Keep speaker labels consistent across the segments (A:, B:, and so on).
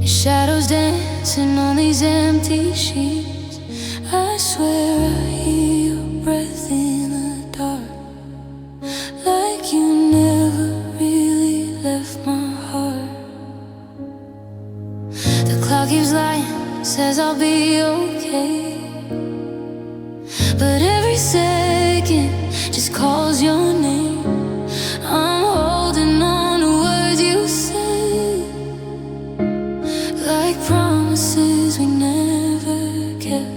A: Shadows dancing on these empty sheets. I swear I hear your breath in the dark, like you never really left my heart. The clock keeps lying, says I'll be okay, but every second just calls your name. I'm holding on to words you said, like promises we never kept.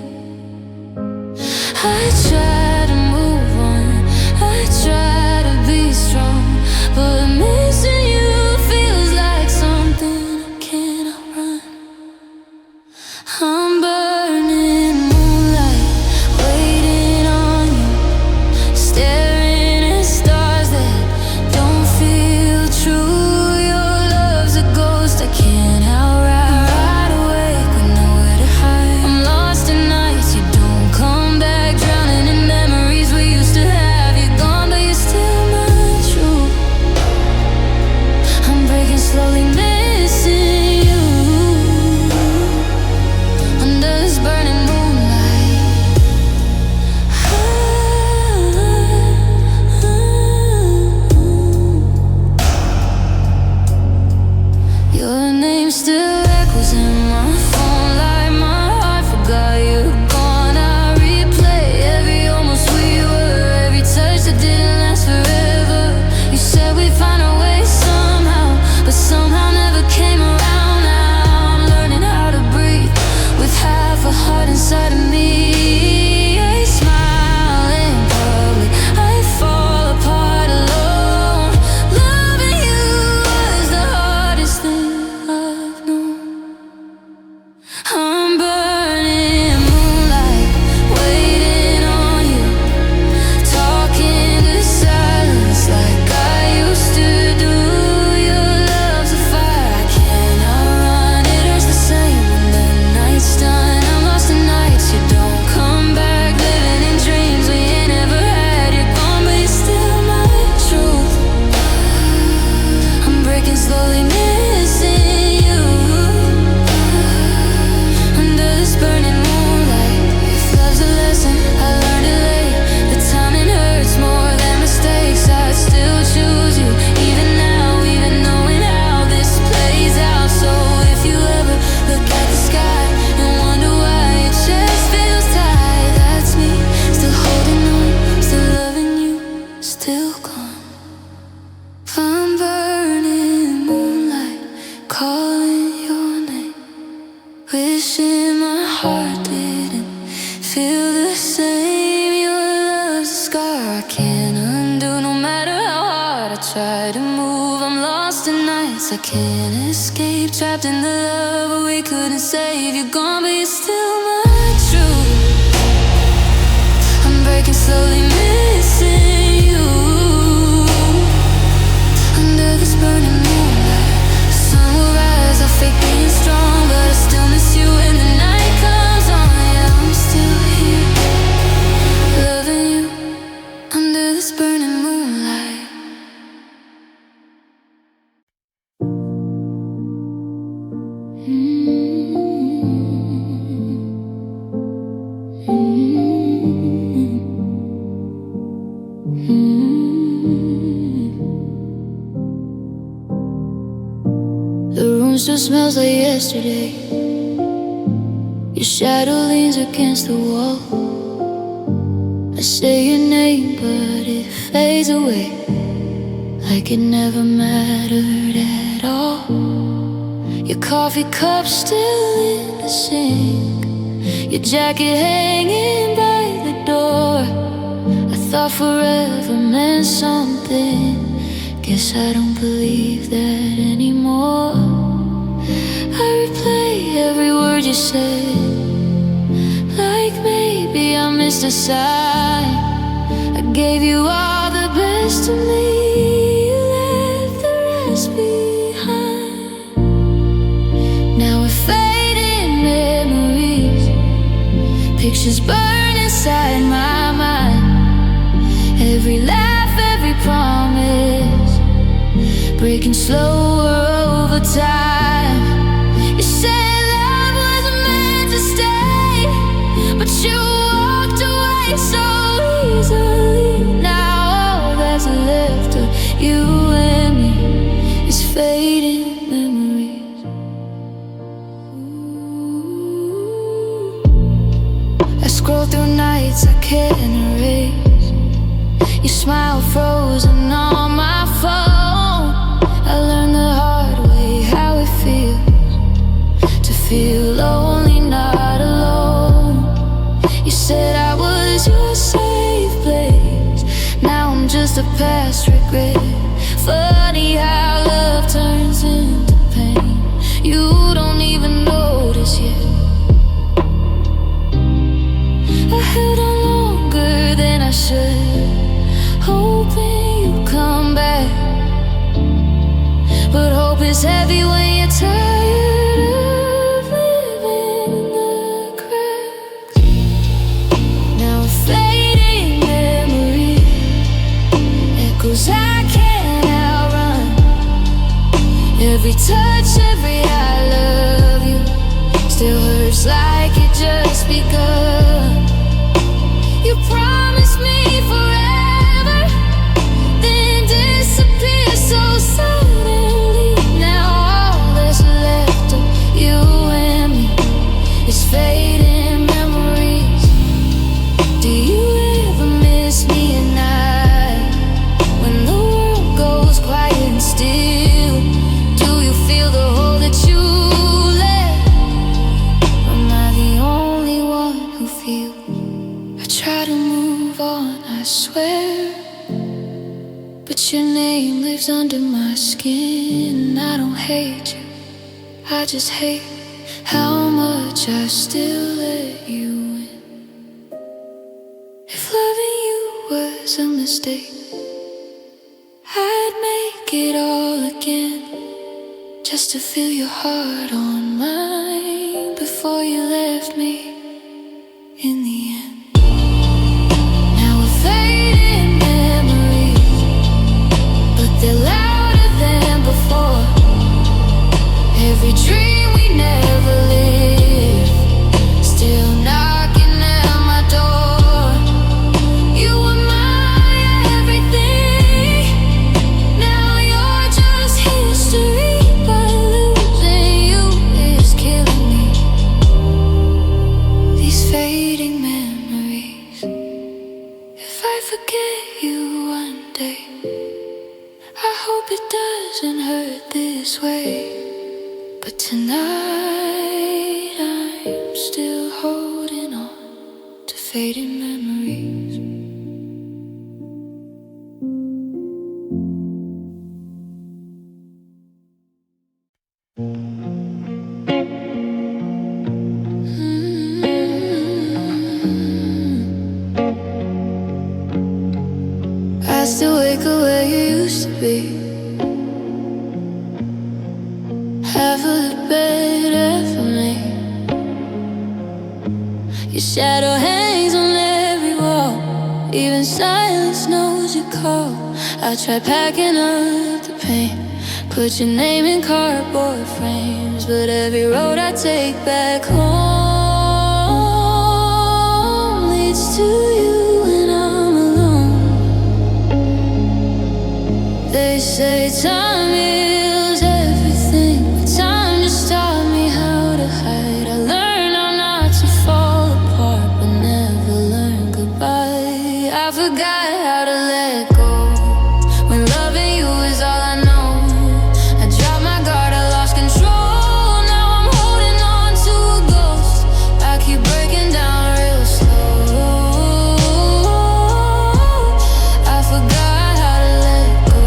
A: I try to move on, I try to be strong, but missing you feels like something I cannot run. I'm burning moonlight, waiting on you, staring at stars that don't feel true. Your love's a ghost I can't outride. Wide awake with nowhere to hide. I'm lost in nights you don't come back, drowning in memories we used to have. You're gone, but you're still not true. I'm breaking slowly, missing you under this burning moonlight. Your name still echoes in my phone, like my heart forgot you're gone. I replay every almost we were, every touch that didn't last forever. You said we'd find a way somehow, but somehow never came around. Now I'm learning how to breathe with half a heart inside of me. I smile in public, I fall apart alone. Loving you was the hardest thing I've known. I'm burning moonlight, waiting on you, talking to silence like I used to do. Your love's a fire I cannot run. It hurts the same when the night's done. I'm lost in nights you don't come back, living in dreams we ain't ever had. You're gone, but you're still my truth. I'm breaking slowly, missing you under this burning moonlight. If love's a lesson, I learned it late. The timing hurts more than mistakes. I'd still choose you, even now, even knowing how this plays out. So if you ever look at the sky and wonder why your chest feels tight, that's me, still holding on, still loving you, still gone. I'm burning moonlight, calling your name, wishing my heart didn't feel the same. Your love's a scar I can't undo, no matter how hard I try to move. I'm lost in nights I can't escape, trapped in the love we couldn't save. You're gone, but you're still my truth. I'm breaking slowly, missing you under this burning moonlight. The sun will rise, I'll fake being strong, but I still miss you when the night comes on. Yeah, I'm still here, loving you under this burning moonlight. The room still smells like yesterday. Your shadow leans against the wall. I say your name, but it fades away, like it never mattered at all. Your coffee cup still in the sink, your jacket hanging by the door. I thought forever meant something, guess I don't believe that anymore. I replay every word you said, like maybe I missed a sign. I gave you all the best of me, you left the rest behind. Now we're fading memories, pictures burn inside my mind. Every laugh, every promise, breaking slower over time. You nights I can't erase. Your smile frozen on my phone. I learned the hard way how it feels to feel lonely, not alone. You said I was your safe place. Now I'm just a past regret. Funny how love turns into pain. You don't even notice yet. I held on longer than I should, hoping you'd come back. But hope is heavy when you're tired of living in the cracks. Now a fading memory echoes I can't outrun. Every touch, every I love you still hurts like it just begun. You promised me forever, then disappear so suddenly. Now all that's left of you and me is fading memories. Do you ever miss me at night when the world goes quiet and still? Do you feel the hole that you left? Or am I the only one who feels? I try to move on, I swear, but your name lives under my skin. I don't hate you, I just hate how much I still let you in. If loving you was a mistake, I'd make it all again, just to feel your heart on mine before you left me in the end. Now we're fading memories, but they're louder than before. Every dream we never lived still knocking at my door. You were my everything, now you're just history. But losing you is killing me. These fading memories, if I forget you one day, I hope it doesn't hurt this way. But tonight I'm still holding on to fading memories. I still wake up where you used to be. Half of the bed, half of me. Your shadow hangs on every wall, even silence knows you call. I try packing up the pain, put your name in cardboard frames, but every road I take back home leads to you when I'm alone. They say time heals everything, but time just taught me how to hide. I learned how not to fall apart, but never learn goodbye. I forgot how to let go when loving you is all I know. I dropped my guard, I lost control. Now I'm holding on to a ghost. I keep breaking down real slow. I forgot how to let go.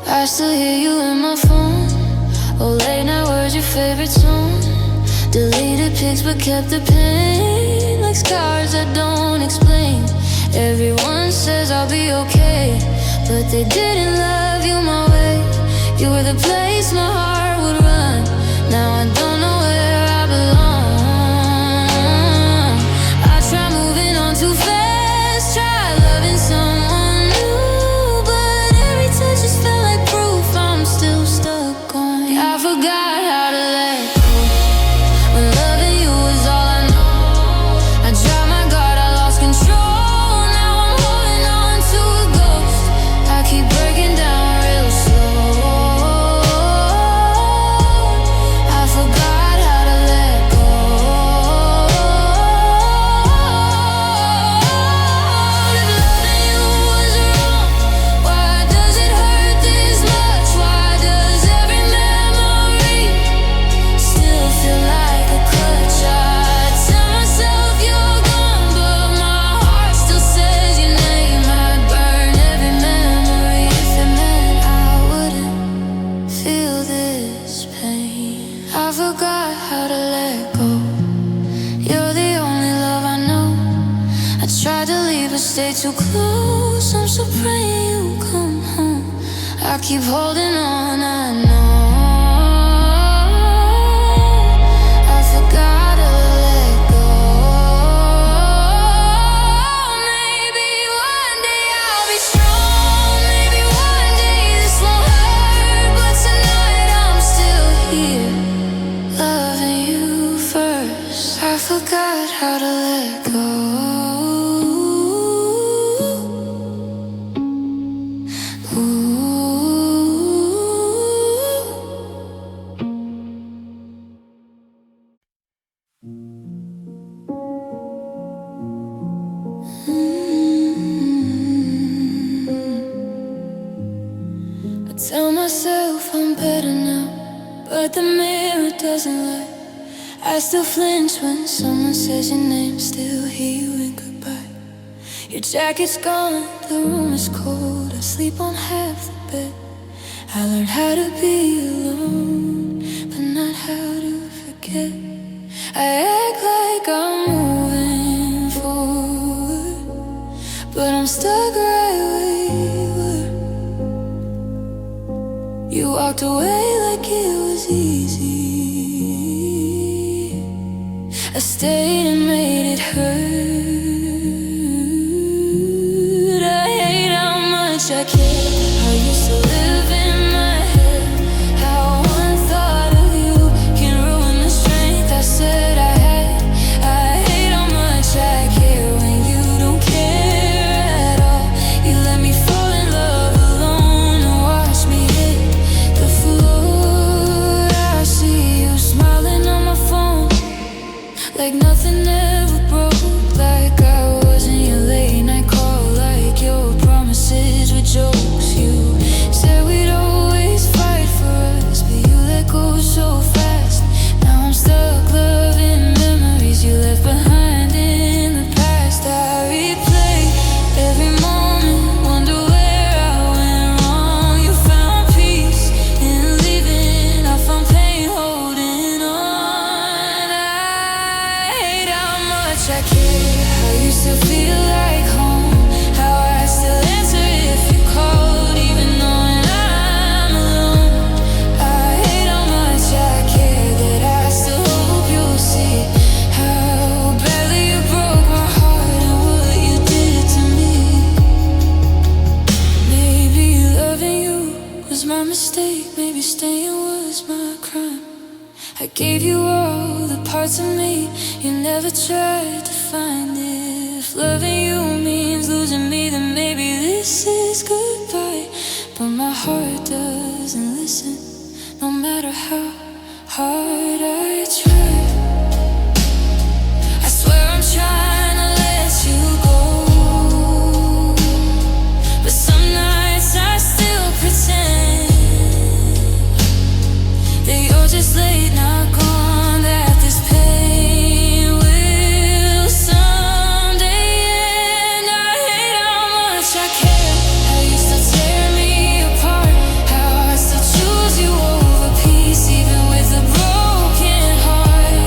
A: I still hear you in my phone. Oh, late night words, your favorite song. Deleted pics but kept the pain, like scars I don't explain. Everyone says I'll be okay, but they didn't love you my way. You were the place my heart would run. Now I don't know where I belong. I try moving on too fast, try loving someone new, but every touch just felt like proof I'm still stuck on you. I forgot how to let go when loving you was all I know. I dropped my guard, I lost control. Now I'm holding on to a ghost. I keep breaking down real slow. I forgot stay too close. I'm so praying you come home. I keep holding on, I know I forgot to let go. Maybe one day I'll be strong. Maybe one day this won't hurt. But tonight I'm still here, loving you first. I forgot how to let go. I tell myself I'm better now, but the mirror doesn't lie. I still flinch when someone says your name, still hear you in goodbye. Your jacket's gone, the room is cold, I sleep on half the bed. I learned how to be alone, but not how to forget. I act like I'm moving forward, but I'm stuck right where you were. You walked away like it was easy. I stayed and made it hurt. I hate how much I care, how you still live in my head. How one thought of you can ruin the strength I said I had. I hate how much I care when you don't care at all. You let me fall in love alone and watch me hit the floor. I see you smiling on my phone like nothing ever broke, like I wasn't your late night call, like your promises were jokes. You said we'd always fight for us, but you let go so fast. Now I'm stuck loving memories you left behind in the past. I replay every moment, wonder where I went wrong. You found peace in leaving, I found pain holding on. I hate how much I care, how you still feel like home, how I still answer if you called, even knowing I'm alone. I hate how much I care, that I still hope you'll see how badly you broke my heart and what you did to me. Maybe loving you was my mistake, maybe staying was my crime. I gave you all the parts of me you never tried to find. If loving you means losing me, then maybe this is goodbye. But my heart doesn't listen, no matter how hard I try. I swear I'm trying to let you go, but some nights I still pretend that you're just late, not gone, that this pain will someday end. I hate how much I care, how you still tear me apart, how I still choose you over peace, even with a broken heart.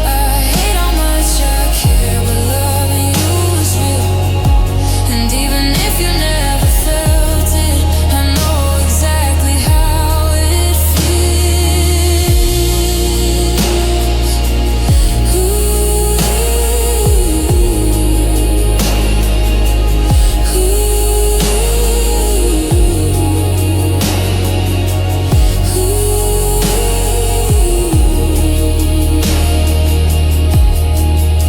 A: I hate how much I care, but loving you is real. And even if you never felt it, I know exactly how it feels. Ooh,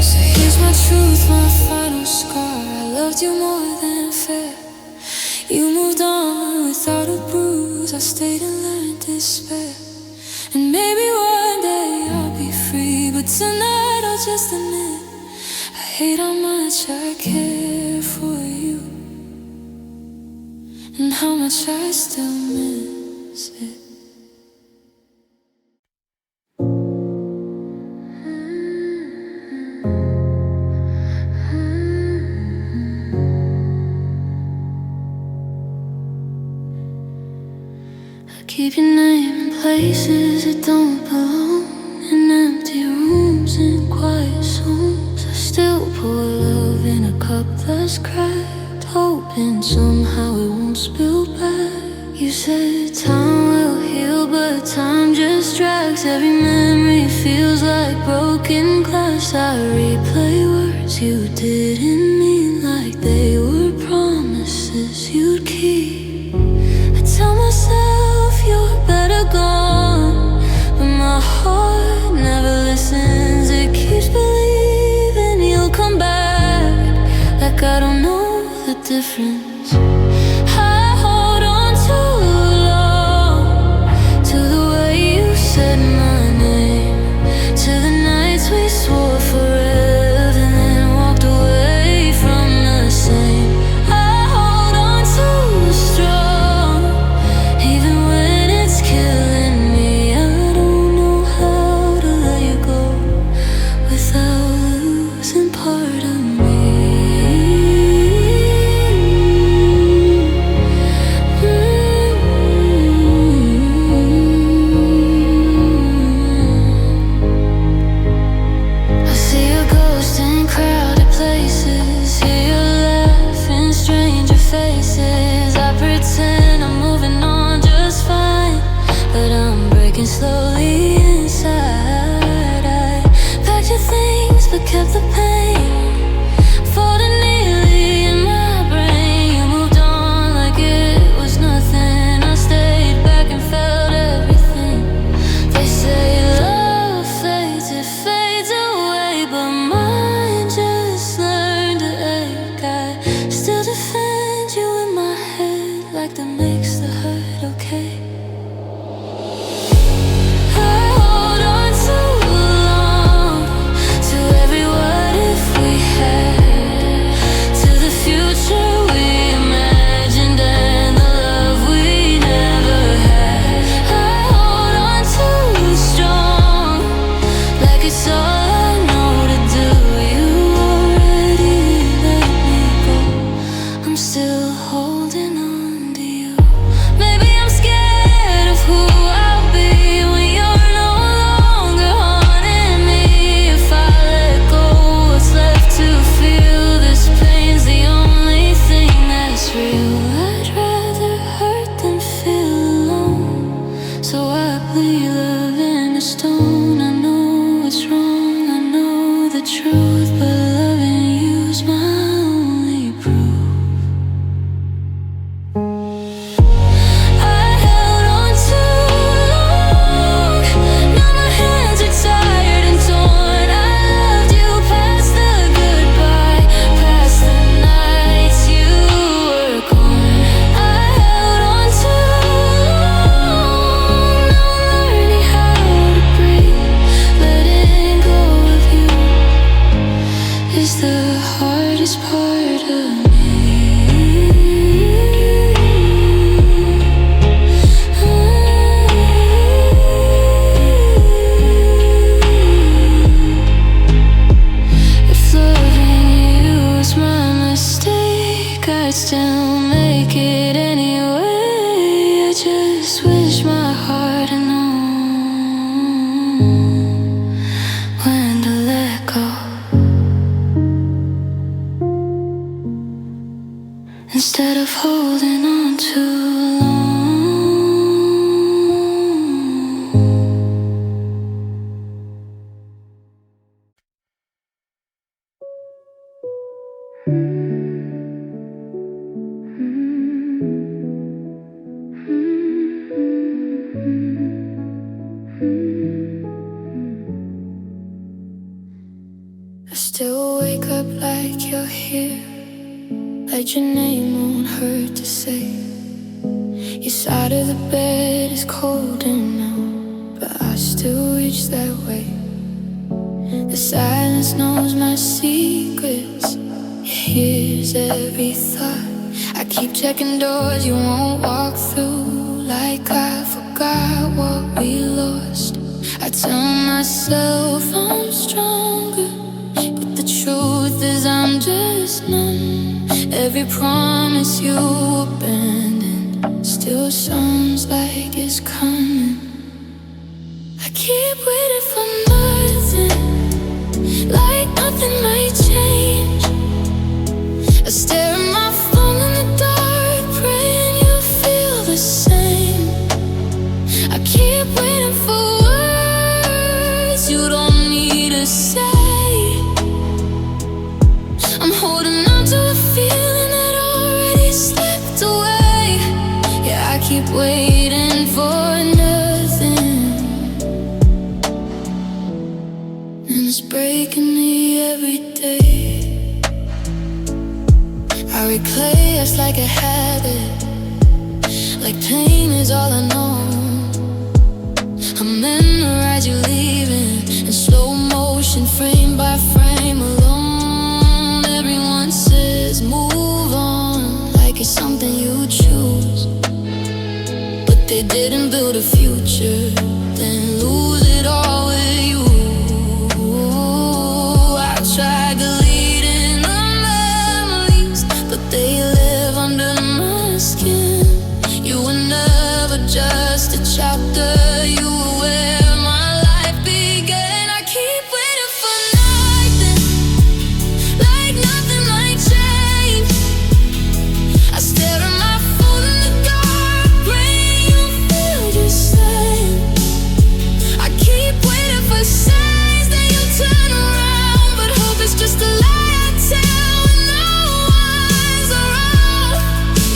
A: so here's my truth, my final scar. I loved you more than fair. You moved on without a bruise, I stayed in learned despair. And maybe one day I'll be free, but tonight I'll just admit I hate how much I care for you, and how much I still miss it. Keep your name in places that don't belong, in empty rooms and quiet songs. I still pour love in a cup. cup that's cracked, hoping somehow it won't spill back. You said time will heal, but time just drags. Every memory feels like broken glass. I replay words you didn't mean, like they were promises you'd keep. I tell myself you're better gone, but my heart never listens. It keeps believing you'll come back, like I don't know the difference. I hold on too long to the way you said my name, to the nights we swore forever and then walked away from the same. I hold on too strong, even when it's killing me. I don't know how to let you go without losing part of me. I see a ghost in crowded places, hear you laugh in stranger faces. I pretend I'm moving on just fine, but I'm breaking slowly inside. I packed your things but kept the pain, folded neatly in my brain. You moved on like it was nothing. I stayed back and felt everything. They say love fades, it fades away, but mine just learned to ache. I still defend you in my head, like that makes the hurt okay. I hold on too long to every what if we had, to the future we imagined and the love we never had. I hold on too strong, like it's all I know to do. You already let me go, I'm still holding on to you. Maybe I'm scared of who I'll be when you're no longer haunting me. If I let go, what's left to feel? This pain's the only thing that's real. I'd rather hurt than feel alone, so I bleed love in a stone. I know it's wrong, I know the truth, but loving you's my only proof. I held on too long, now my hands are tired and torn. I loved you past the goodbye, past the nights you were gone. I held on too long, now I'm learning how to breathe. Letting go of you is the hardest part of me. If loving you is my mistake, I'd still make it anyway. I just wish my heart had known when to let go, instead of holding on too long. I still wake up like you're here, like your name won't hurt to say. Your side of the bed is colder now, but I still reach that way. The silence knows my secrets, it hears every thought. I keep checking doors you won't walk through, like I forgot what we lost. I tell myself I'm stronger, but the truth is I'm just numb. Every promise you abandoned still sounds like it's coming. I keep waiting for nothing, like nothing might change. They didn't build a future, then lose it all with you. I tried deleting the memories, but they live under my skin. You were never just a chapter, you were where my life began. I keep waiting for nothing, like nothing might change. I stare at my phone in the dark, praying you'll feel the same. I keep waiting for signs that you'll turn around, but hope is just a lie I tell when no one's around.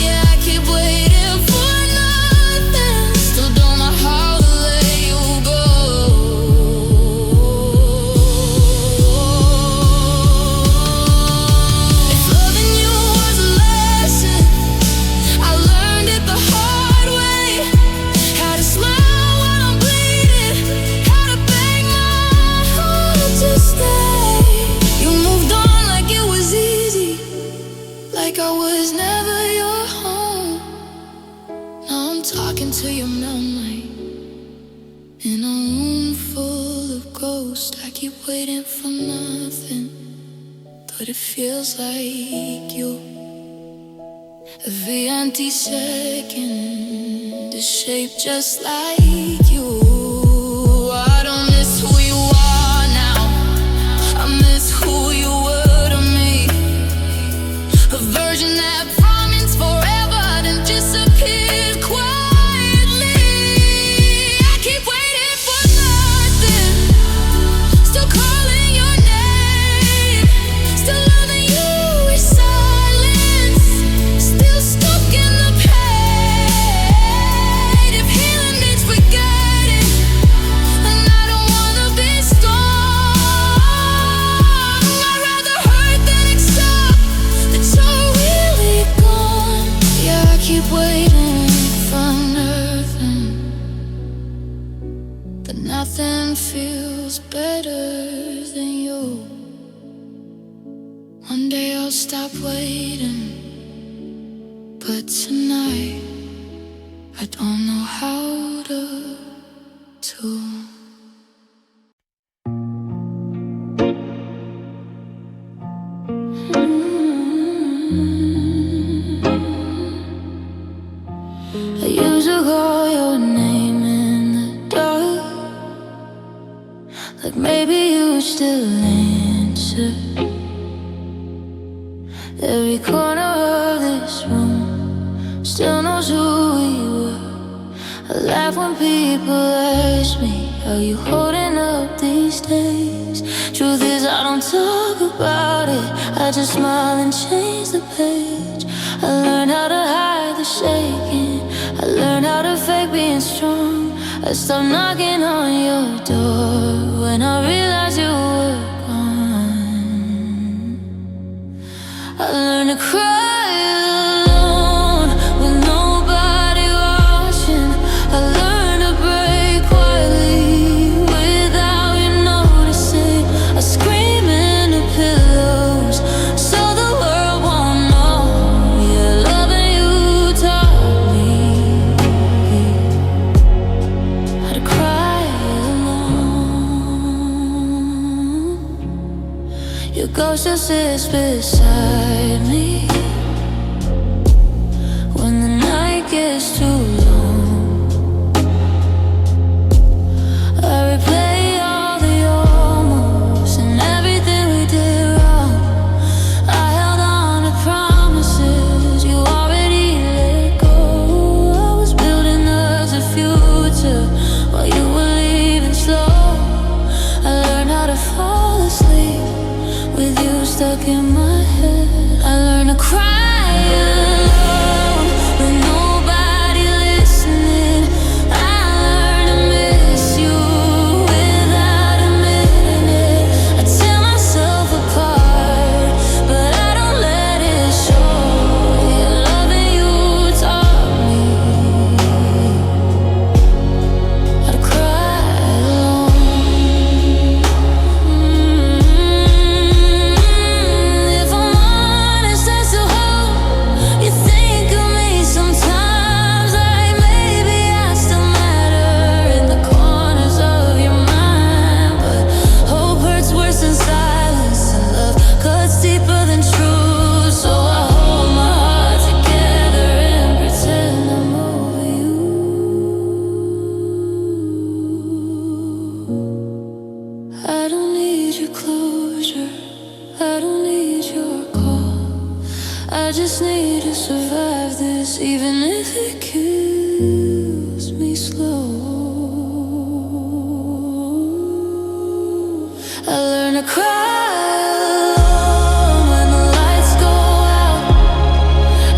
A: Yeah, I keep waiting for nothing, still don't know how to let you go. If loving you was a lesson, I learned it the hard way. How to smile when I'm bleeding, how to beg my heart to stay. You moved on like it was easy, like I was never your home. Now I'm talking to your memory in a room full of ghosts. I keep waiting for nothing, but it feels like you. Every empty second is shaped just like you. I don't miss who you are now, I miss who you were to me. A version that promised forever, then disappeared quietly. I keep waiting for nothing, still calling your name, still loving you with silence, still stuck in the pain. If healing means forgetting, then I don't wanna be strong. I'd rather hurt than accept that you're really gone. Yeah, I keep waiting for nothing, but nothing feels better than you. One day I'll stop waiting, but tonight I don't know how to. I used to call your name in the dark, like maybe you'd still answer. Every corner of this room still knows who we were. I laugh when people ask me, how you holding up these days? Truth is I don't talk about it, I just smile and change the page. I learned how to hide the shaking, I learned how to fake being strong. I stopped knocking on your door when I realized you were gone. I learned to cry alone with nobody watching. I learned to break quietly without you noticing. I scream into pillows so the world won't know. Yeah, loving you taught me how to cry alone. Your ghost still sits beside me when the night gets too long. I replay all the almost and everything we did wrong. I held on to promises you already let go. I was building up the future while you were leaving slow. I learned how to fall asleep with you stuck in my head. I learned to cry alone when nobody listens. survive this, even if it kills me slow. I learn to cry alone when the lights go out.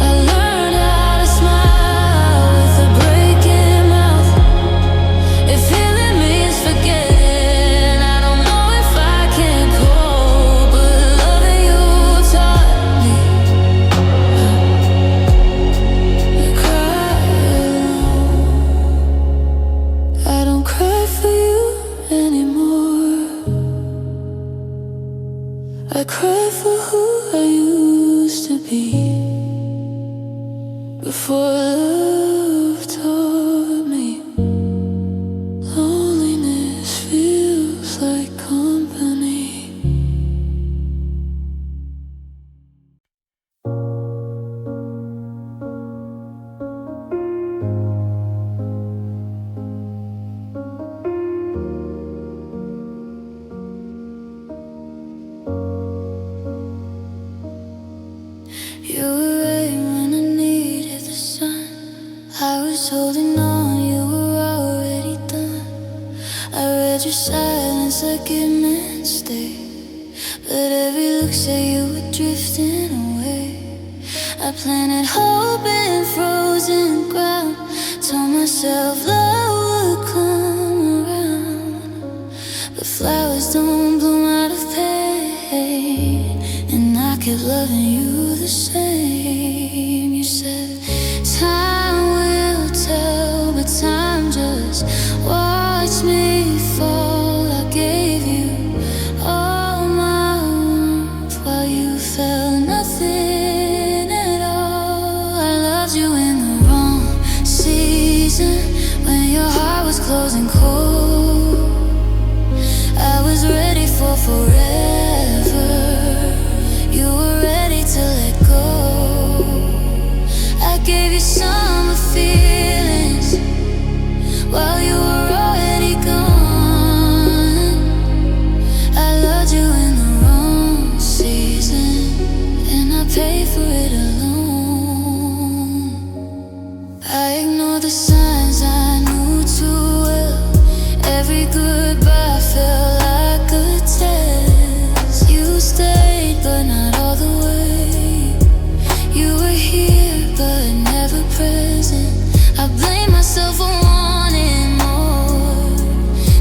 A: I learn how to smile with a breaking mouth. If healing means forgetting, I don't know if I can cope, but loving you taught me. I cry alone. I don't cry for you anymore. I cry for who I used to be before love taught me. Loneliness feels like company. You were right when I needed the sun. I was holding on, you were already done. I read your silence like it meant stay, but every look said you were drifting away. I planted hope in frozen ground, told myself love would come around, but flowers don't bloom out of pain, and I kept loving you the same. You said time will tell, but time just watched me fall. I gave you all my warmth while you felt nothing at all. I loved you in the wrong season, when your heart was closing cold. I was ready for forever, you were ready to let go. I gave you summer feelings while you were already gone. I loved you in the wrong season, and I paid for it alone. I ignored the signs I knew too well. Every goodbye felt like a test. You stayed, but not all the way. You were here, but never present. I blame myself for wanting more,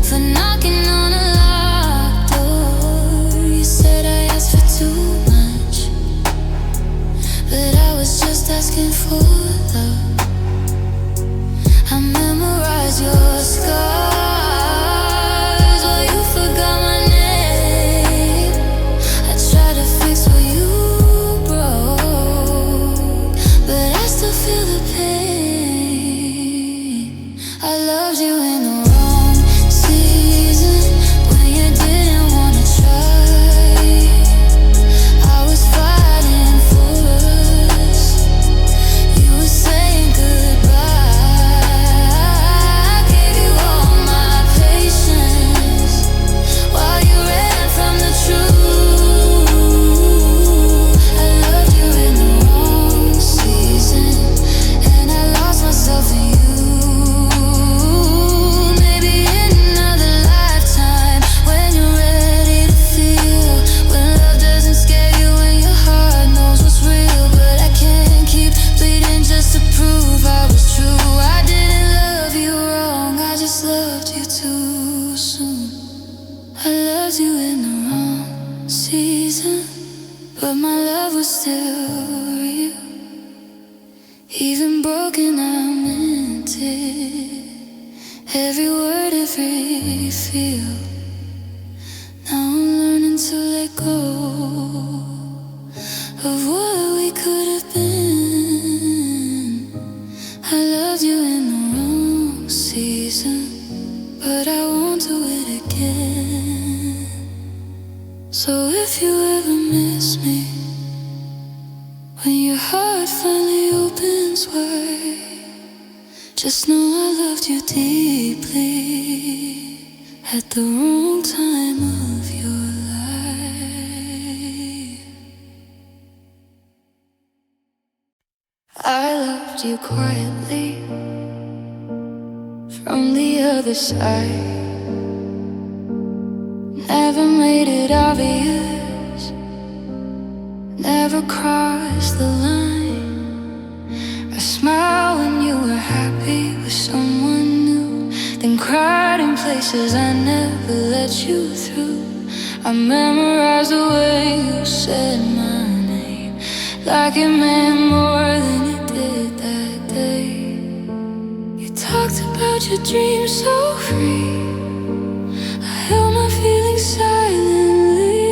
A: for knocking on a locked door. You said I asked for too much, but I was just asking for love. I memorized your scars while you forgot my name. I tried to fix what you broke, but I still feel the pain. I loved you in the wrong season, when you didn't wanna try. I was fighting for us, you were saying goodbye. I gave you all my patience while you ran from the truth. I loved you in the wrong season, and I lost myself in you. Maybe in another lifetime, when you're ready to feel, when love doesn't scare you and your heart knows what's real. But I can't keep bleeding just to prove I was true. I didn't love you wrong, I just loved you too soon. I loved you in the wrong season, but my love was still real. Even broken, I meant it. Every word, every feel. Now I'm learning to let go of what we could have been. I loved you in the wrong season, but I won't do it again. So if you ever miss me, when your heart finally opens wide, just know I loved you deeply at the wrong time of your life. you quietly from the other side. Never made it obvious, never crossed the line. I smiled when you were happy with someone new, then cried in places I never let you through. I memorized the way you said my name, like it meant more than it did that day. You talked about your dreams so free, I held my feelings silently.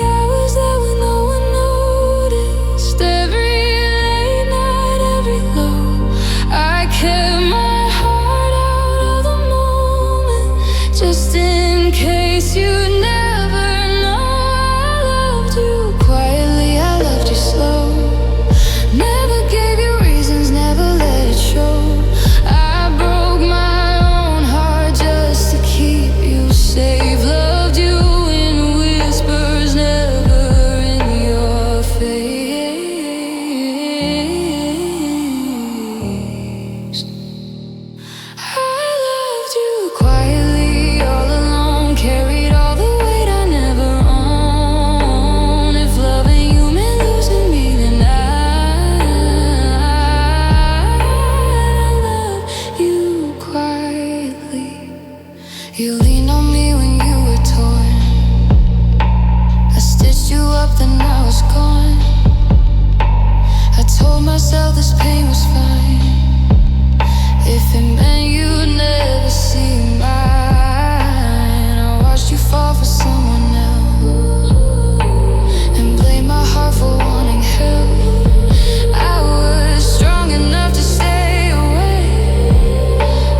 A: I was there when no one noticed, every late night, every low. I kept my heart out of the moment, just in case you never know. I loved you quietly, I loved you slow. Never gave you reasons, never let it show. I broke my own heart just to keep you safe. Loved you in whispers, never in your face. I loved you quietly, all alone, carried all the weight I never owned. If loving you meant losing me, then I love you quietly. You leaned on me when you were torn, I stitched you up, then I was gone. I told myself this pain was fine, if it meant you'd never see mine. I watched you fall for someone else and blame my heart for wanting help. I was strong enough to stay away,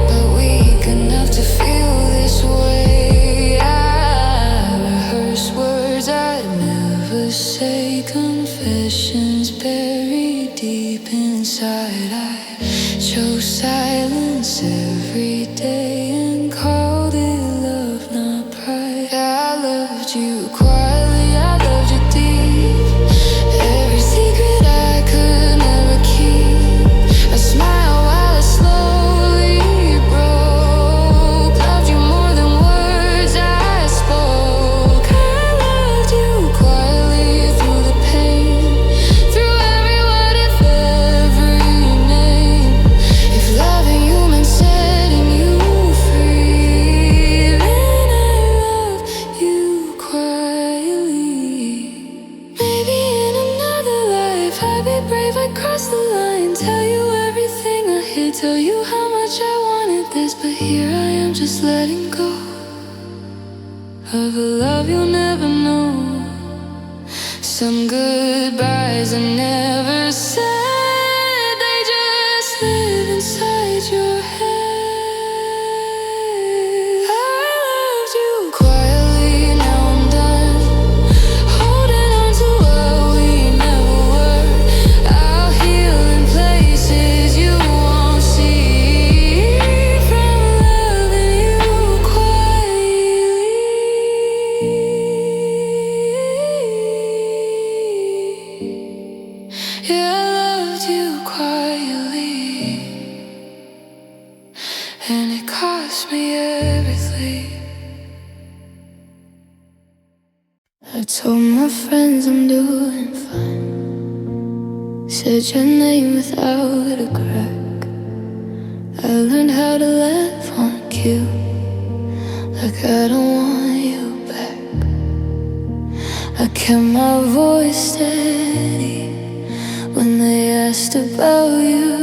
A: but weak enough to feel this way. I rehearsed words I'd never say, confessions buried deep inside. I chose silence every day and called it love, not pride. I loved you quietly, I loved you deep, every secret I could never keep. I smiled while I slowly broke, loved you more than words I spoke. I loved you quietly through the pain, through every word of every name. If loving you meant setting you free, then I love you quietly. Maybe in another life I'd be brave, I'd cross the line, tell you everything I hid, tell you how much I wanted this. But here I am just letting go of a love you'll never know. Some goodbyes I never said, they just live inside your head. I loved you quietly, now I'm done holding on to what we never were. I'll heal in places you won't see, from loving you quietly. Yeah, I loved you quietly, and it cost me everything. I told my friends I'm doing fine, said your name without a crack. I learned how to laugh on cue, like I don't want you back. I kept my voice steady when they asked about you,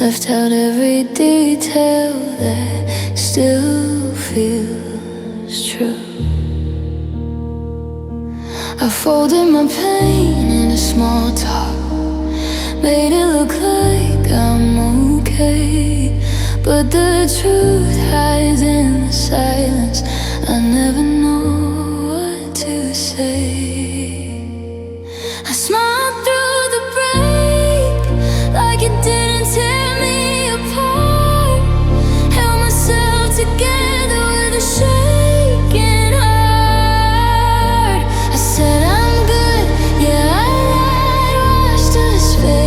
A: left out every detail that still feels true. I folded my pain in a small talk, made it look like I'm okay, but the truth hides in the silence. I never know what to say. I smiled through the break, like it didn't tear me apart. Held myself together with a shaking heart. I said I'm good, yeah, I lied, washed his face.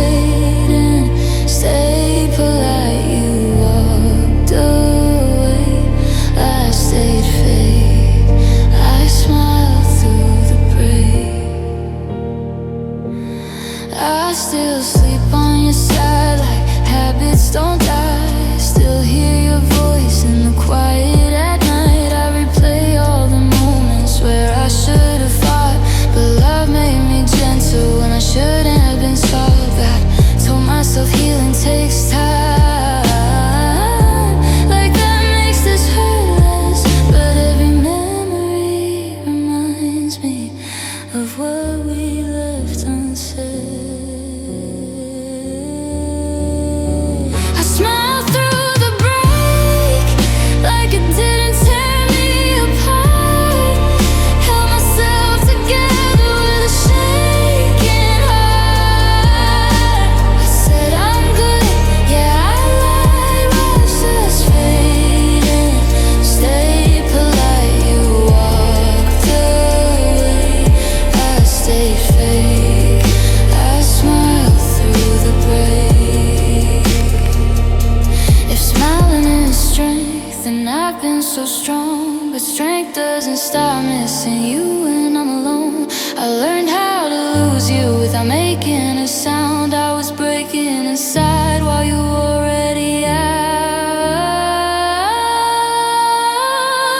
A: so strong, but strength doesn't stop missing you when I'm alone. I learned how to lose you without making a sound. I was breaking inside while you were already out.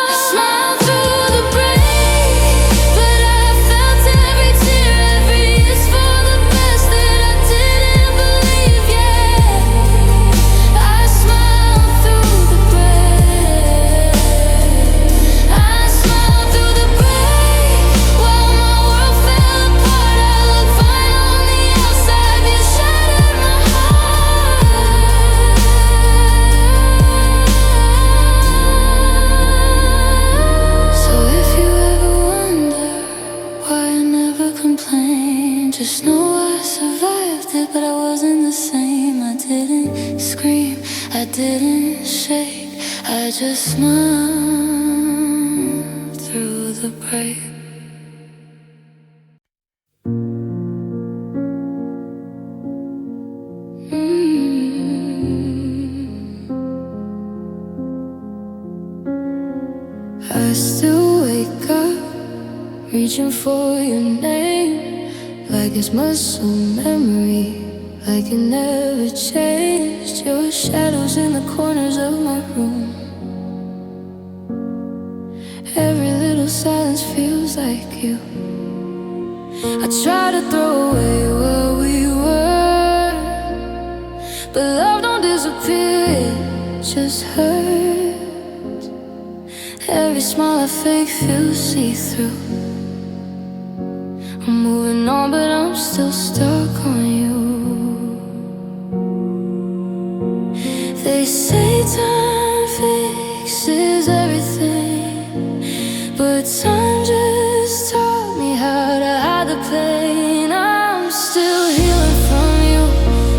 A: I smiled through the break, but I felt every tear, every it's for the best that I didn't believe yet. I smiled through the break, I smiled through the break, while my world fell apart. I looked fine on the outside, you shattered my heart. So if you ever wonder why I never complained, just know I survived it, but I wasn't the same. I didn't scream, I didn't shake, I just smiled through the break. I still wake up, reaching for your name, like it's muscle memory, like it never changed. Your shadows in the corners of my room. Every little silence feels like you. I try to throw away what we were, but love don't disappear, it just hurts. Every smile I fake feels see-through. I'm moving on, but I'm still stuck on you. They say time fixes everything, but time just taught me how to hide the pain. I'm still healing from you,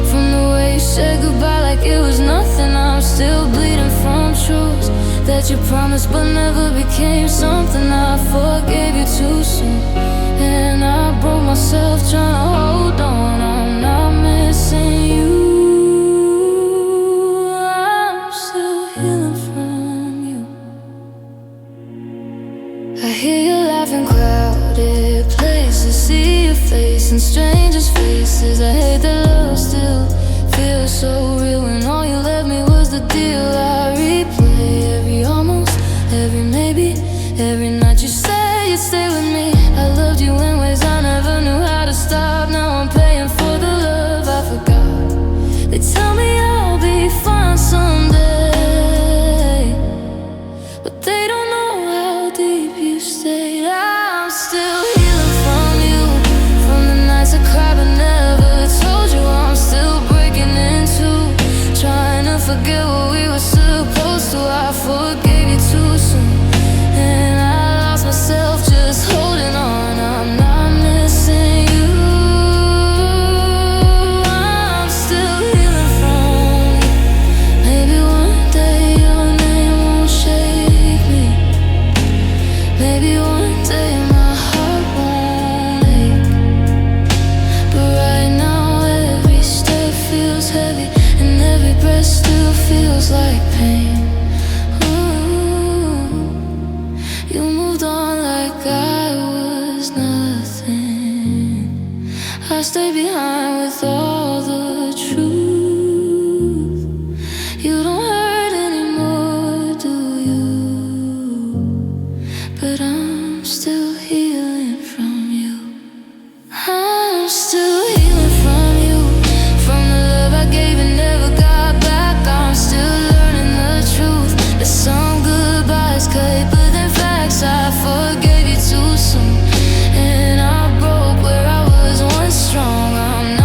A: from the way you said goodbye like it was nothing. I'm still bleeding from truths that you promised but never became something. I forgave you too soon, and I broke myself trying to hold on. I'm not missing you, I'm still healing from you. I hear you laughing, crowded places, see your face in strangers' faces. I hate that love still feels so real when all you left me was the deal. I replay every almost, every maybe, every night you say you'd stay with me. I loved you in ways I never knew how to stop. Now I'm paying for the love I forgot. They tell me I'll be fine someday, but they don't know how deep you stayed. I'm still healing from you, from the nights I cried but never told you. I'm still breaking into, trying to forget what we were supposed to. I forgave you too soon, and I lost myself just holding on. I'm not missing you, I'm still healing from you. Maybe one day your name won't shake me, maybe one day my heart won't ache, but right now every step feels heavy, and every breath still feels like pain. You moved on like I was nothing. I stayed behind with all the truth. You don't hurt anymore, do you? But I'm still healing from you. I'm still healing from you, from the love I gave and never got back. I'm still learning the truth, that some goodbyes cut, but then facts. I forgave you too soon, and I broke where I was once strong. I'm not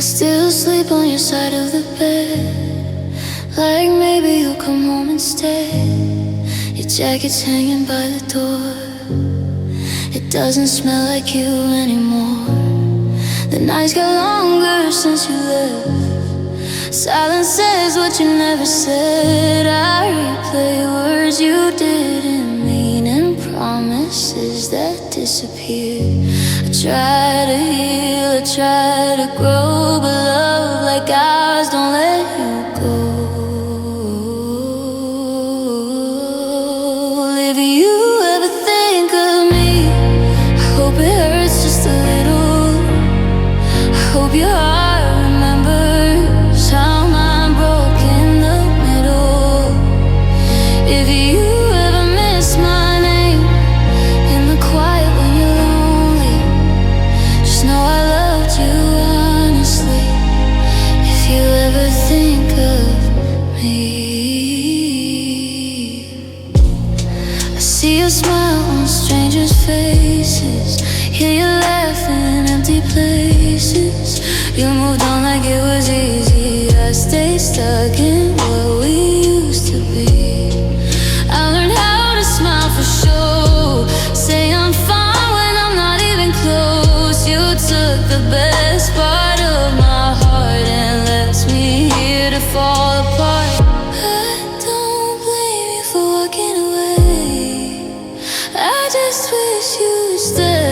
A: still sleep on your side of the bed, like maybe you'll come home instead. Your jacket's hanging by the door. It doesn't smell like you anymore. The nights got longer since you left. Silence says what you never said. I replay words you didn't mean and promises that disappeared. I try to heal, I try to grow, but love like ours don't let you go. If you ever think of me, I hope it hurts just a little. I hope your heart remembers how mine broke in the middle. If you ever miss my name in the quiet when you're lonely, just know I loved you honestly. If you ever think of me, I see your smile on strangers' faces, hear you laugh in empty places. You moved on like it was easy. I stayed stuck in what we used to be. I learned how to smile for sure, say I'm fine when I'm not even close. You took the best part of my heart and left me here to fall apart. I don't blame you for walking away. I just wish you'd stay.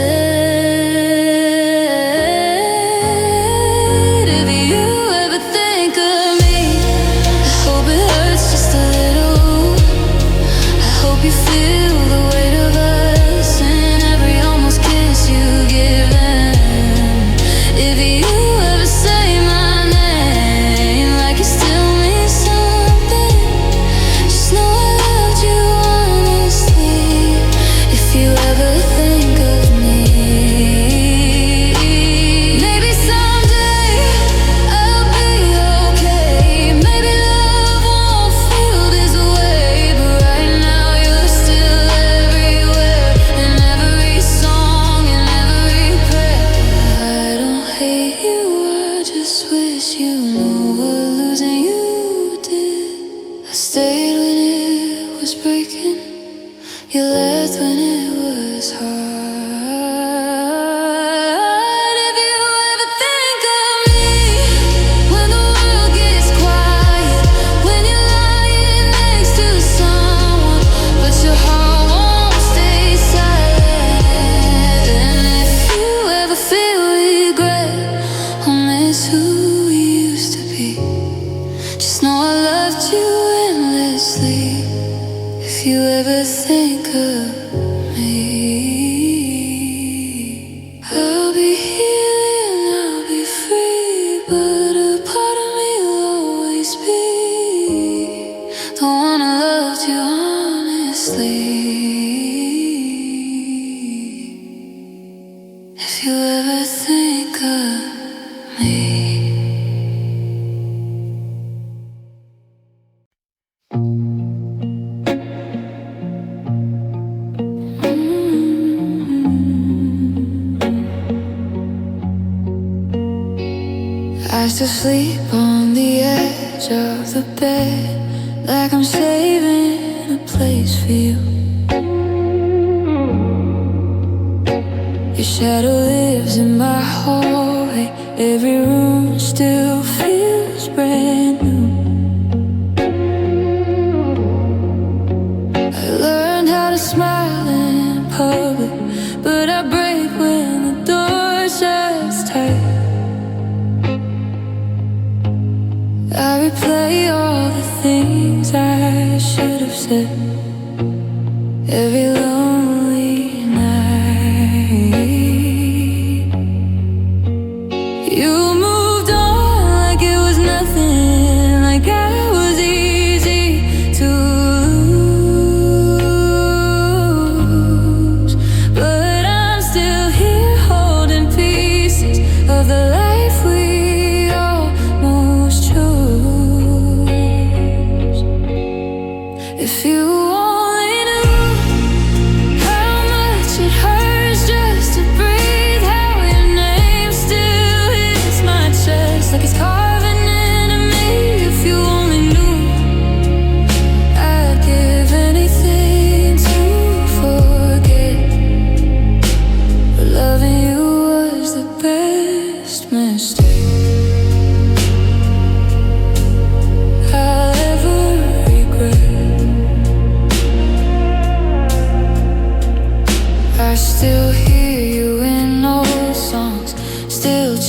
A: You left when it was hard. If you ever think of me when the world gets quiet, when you're lying next to someone but your heart won't stay silent, and if you ever feel regret, I'll miss who we used to be. Just know I loved you endlessly. If you ever think of me, I'll be healing, I'll be free, but a part of me will always be the one who loved you honestly. If you ever think of me. I still sleep on the edge of the bed, like I'm saving a place for you. Your shadow lives in my hallway, every room still feels brand new. I learned how to smile in public, but I break when the door shuts tight. I replay all the things I should have said every lonely night. You moved on like it was nothing, like I was easy to lose. But I'm still here holding pieces of the life we almost chose. If you only knew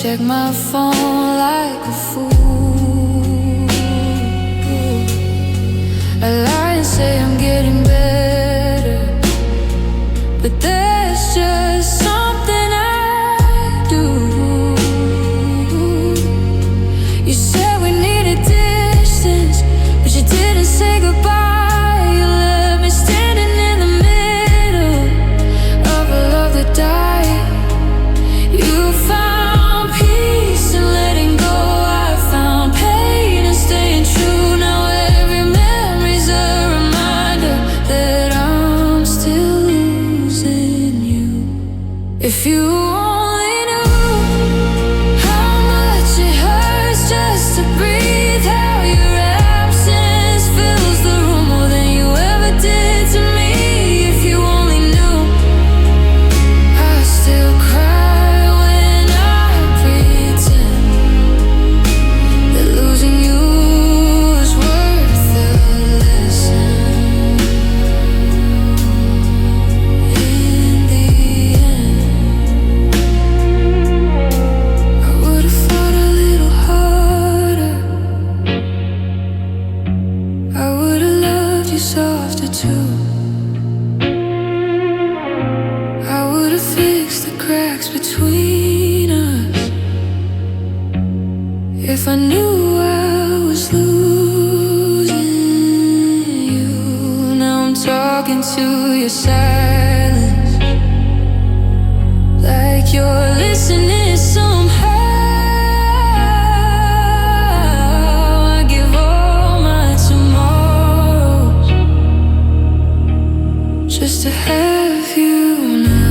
A: check my phone like a fool. I lie and say I'm getting better, but there's just something I do. You said we needed distance, but you didn't say goodbye. You left me standing in the middle of a love that died. You found peace in letting go. I found pain in staying true. Now every memory's a reminder that I'm still losing you. If you only knew how much it hurts just to breathe, how your absence fills the room more than you ever did to me. If you only knew, I still cry when I pretend that losing you is worth the lesson. In the end, I would've fought a little harder. I would've loved you softer too. I would've fixed the cracks between us if I knew I was losing you. Now I'm talking to your silence, like you're listening somehow. I give all my tomorrows just to have you now.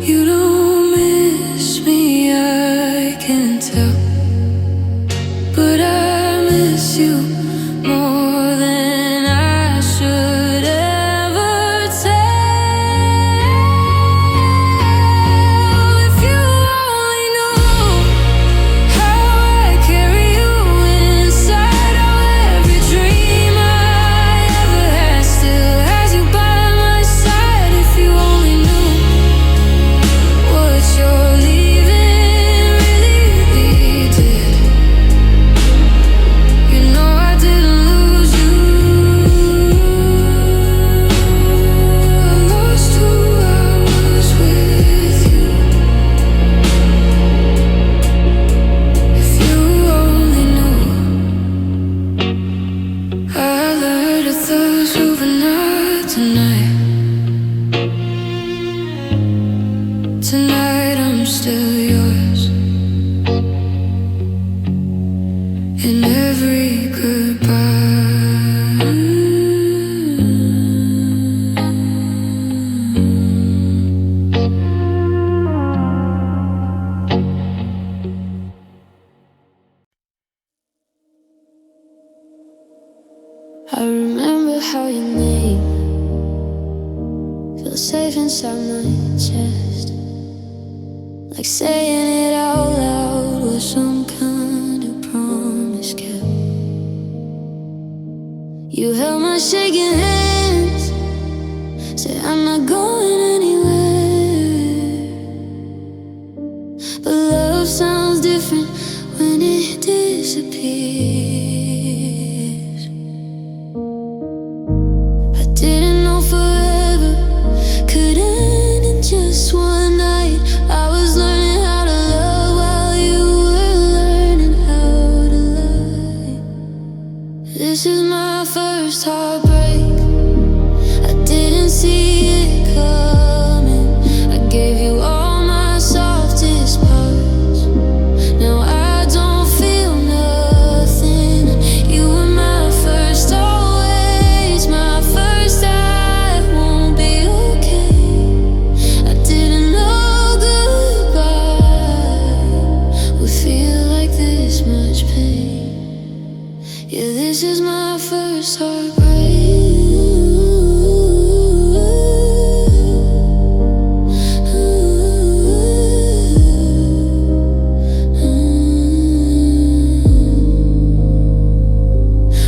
A: You don't miss me, I can tell, but I miss you more than I should ever tell. If you only knew how I carry you inside, how every dream I ever had still has you by my side. If you only knew what you're leaving really did. You know I didn't lose you. I lost who I was with you. If you only knew. I learned a thirst overnight tonight. Tonight I'm still yours. In every goodbye, I remember how your name feels safe inside my chest, like saying it out loud was some kind of promise kept. You held my shaking hands, said I'm not going anywhere. But love sounds different when it disappears. I didn't know forever could end in just one night. I was learning how to love while you were learning how to lie. This is my first heartbreak. I didn't see it coming. I gave you all my softest parts. Now I don't feel nothing. You were my first always, my first I won't be okay. I didn't know goodbye would feel like this much pain. Yeah, this is my first heartbreak.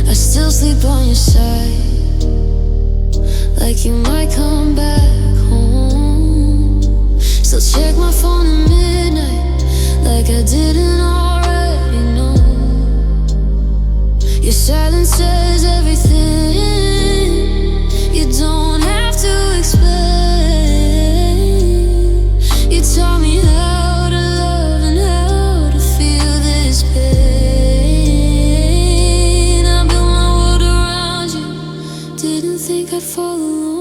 A: I still sleep on your side, like you might come back home. Still check my phone at midnight, like I didn't already know. Your silence says everything. You don't have to explain. You taught me how to love and how to feel this pain. I built my world around you, didn't think I'd fall alone.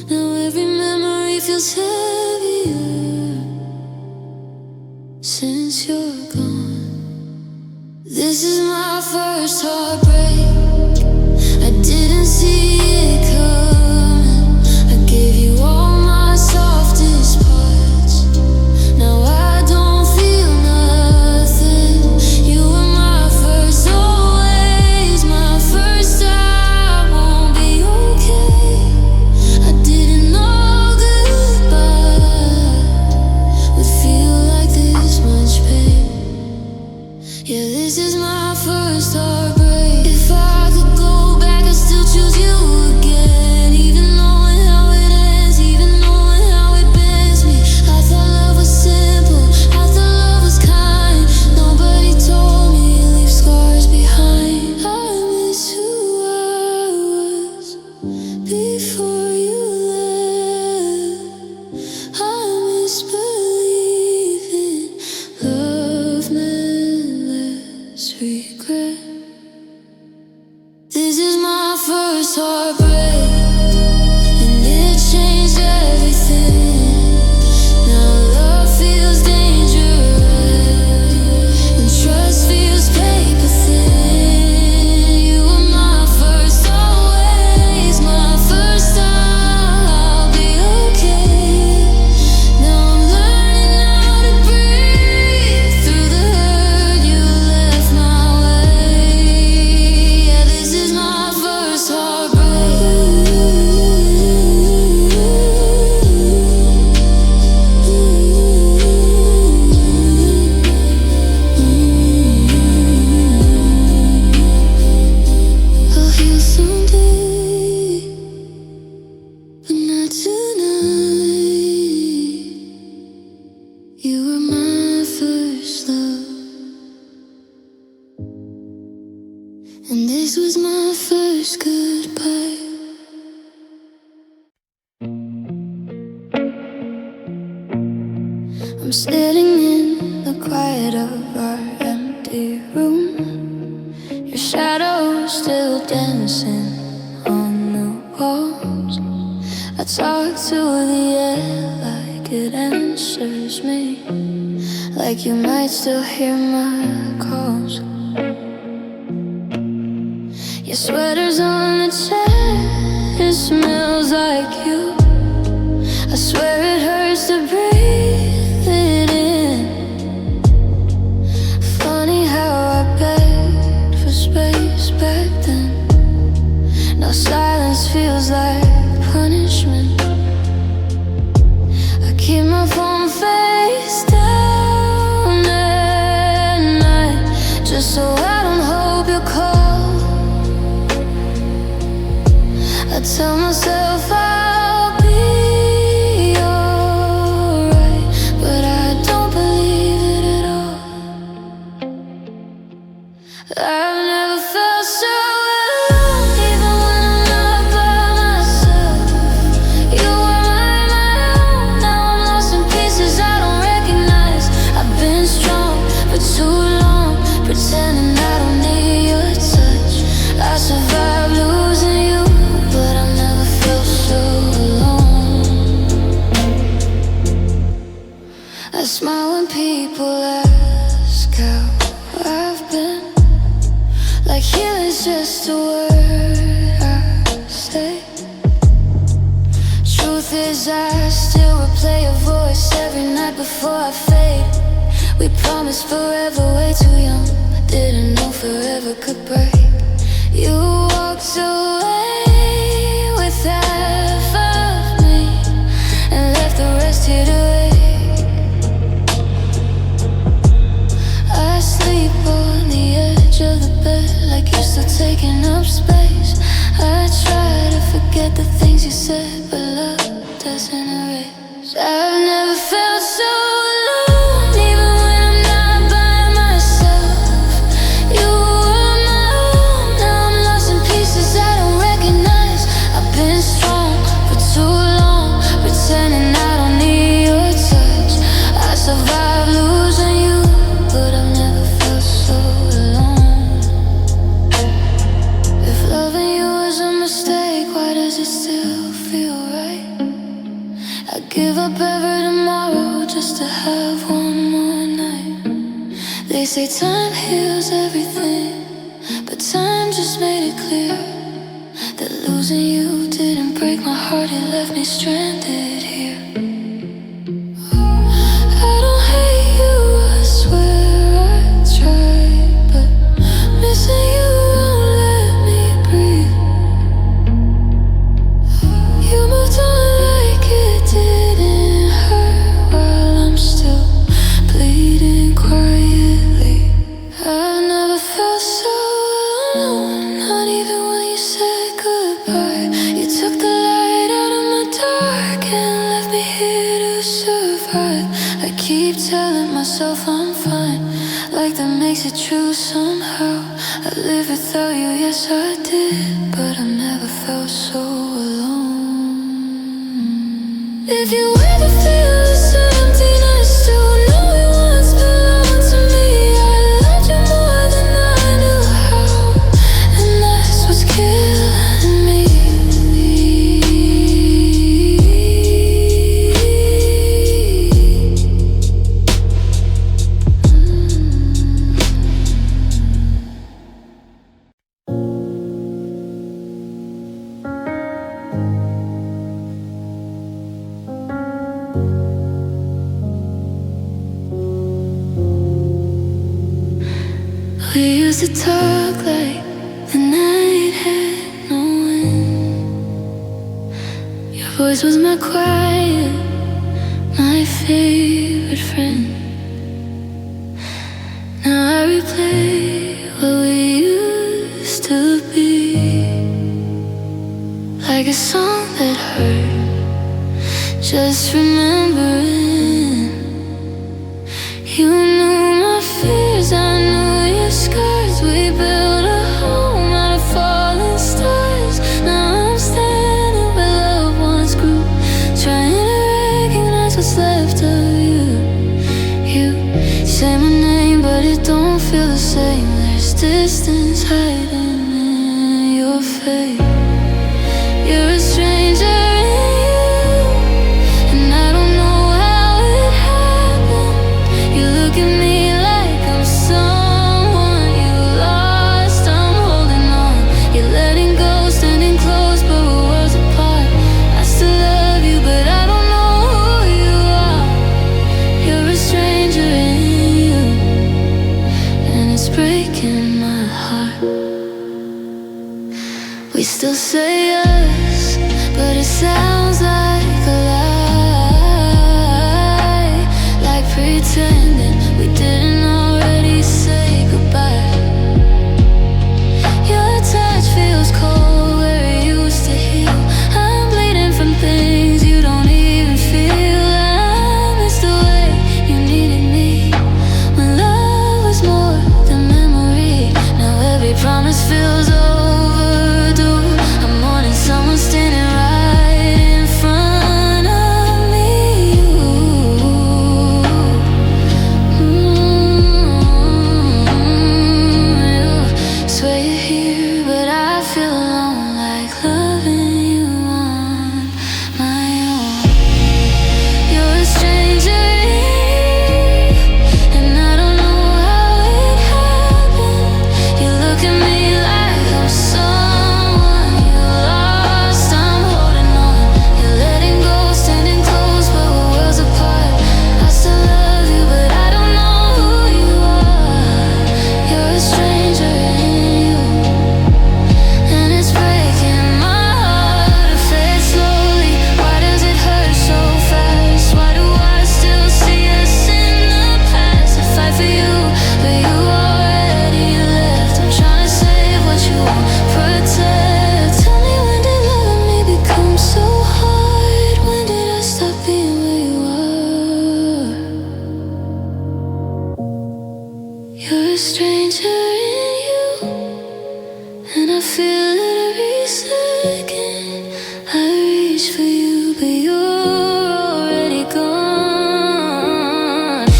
A: Now every memory feels heavier since you're gone. This is my first heartbreak. I didn't see it coming. I gave you all my softest parts. Now I don't feel nothing. You were my first, always my first. I won't be okay. I didn't know goodbye would feel like this much pain. Yeah, this is my first heartbreak. If I could go back, I'd still choose you again. Even knowing how it ends, even knowing how it bends me. I thought love was simple, I thought love was kind. Nobody told me it leaves scars behind. I miss who I was before you left. I miss believing love meant less regret. This is my first heartbreak, and it changed everything. Now love feels dangerous, and trust feels paper thin. You were my first, always my first. I'll be okay. Now I'm learning how to breathe through the hurt you left my way. Yeah, this is my first heartbreak. I'll heal someday, but not tonight. You were my first love, and this was my first goodbye. I'm sitting in the quiet of our empty room. Your shadow still dancing on the walls. I talk to the air like it answers me, like you might still hear my calls. Your sweater's on a chair, it smells like you. I swear it hurts to breathe it in. Funny how I begged for space back then. Now silence feels like punishment. I keep my phone face down at night, just so I don't hope you call. I tell myself I'll be alright, but I don't believe it at all. I've never felt so alone, even when I'm not by myself. You were my own, now I'm lost in pieces I don't recognize. I've been strong for too long, pretending I don't need your touch. I survived losing you, but I never felt so alone. I smile when people ask how I've been, like healing's just a word I say. Truth is I still replay your voice every night before I fade. We promised forever, way too young. Didn't know forever could break. You walked away with half of me and left the rest here to wait. I sleep on the edge of the bed like you're still taking up space. I try to forget the things you said, but love doesn't erase. I say time heals everything, but time just made it clear that losing you didn't break my heart, it left me stranded here. I don't hate you, I swear I tried, but missing you won't let me breathe. You moved on like it didn't hurt while I'm still bleeding quietly. I've never felt so alone, not even when you said goodbye. You took the light out of my dark and left me here to survive. I keep telling myself I'm fine, like that makes it true somehow. I live without you, yes I did, but I never felt so alone. If you ever feel this emptiness, to know it once belonged to me. I loved you more than I knew how, and that's what's killing me. We used to talk like the night had no end. Your voice was my quiet, my favorite friend. Now I replay what we used to be, like a song that hurt, just remembering. You knew my fears, I knew your scars. We built a home out of falling stars. Now I'm standing where love once grew, trying to recognize what's left of you. You say my name, but it don't feel the same. There's distance hiding in your face. You're a stranger in you, and I don't know how it happened. You look at me like I'm someone you lost. I'm holding on, you're letting go, standing close, but we're worlds apart. I still love you, but I don't know who you are. You're a stranger in you, and it's breaking my heart. We still say yes, but it sounds like a lie, like pretending we didn't already say goodbye. Your touch feels cold where it used to heal. I'm bleeding from things you don't even feel. I miss the way you needed me when love was more than memory. Now every promise feels overdue. I'm mourning someone standing right in front of me. You swear you're here, but I feel alone, like loving you on my own. You're a stranger in you, and I don't know how it happened. You look at me like I'm someone you lost. I'm holding on, you're letting go, standing close, but we're worlds apart. I still love you, but I don't know who you are. You're a stranger in you, and it's breaking my heart to fade slowly. Why does it hurt so fast? Why do I still see us in the past? I fight for you, but you already left. I'm trying to save what you won't protect. Tell me, when did loving me become so hard? When did I stop being where you are? You're a stranger in you, and I feel it every second. I reach for you, but you're already gone.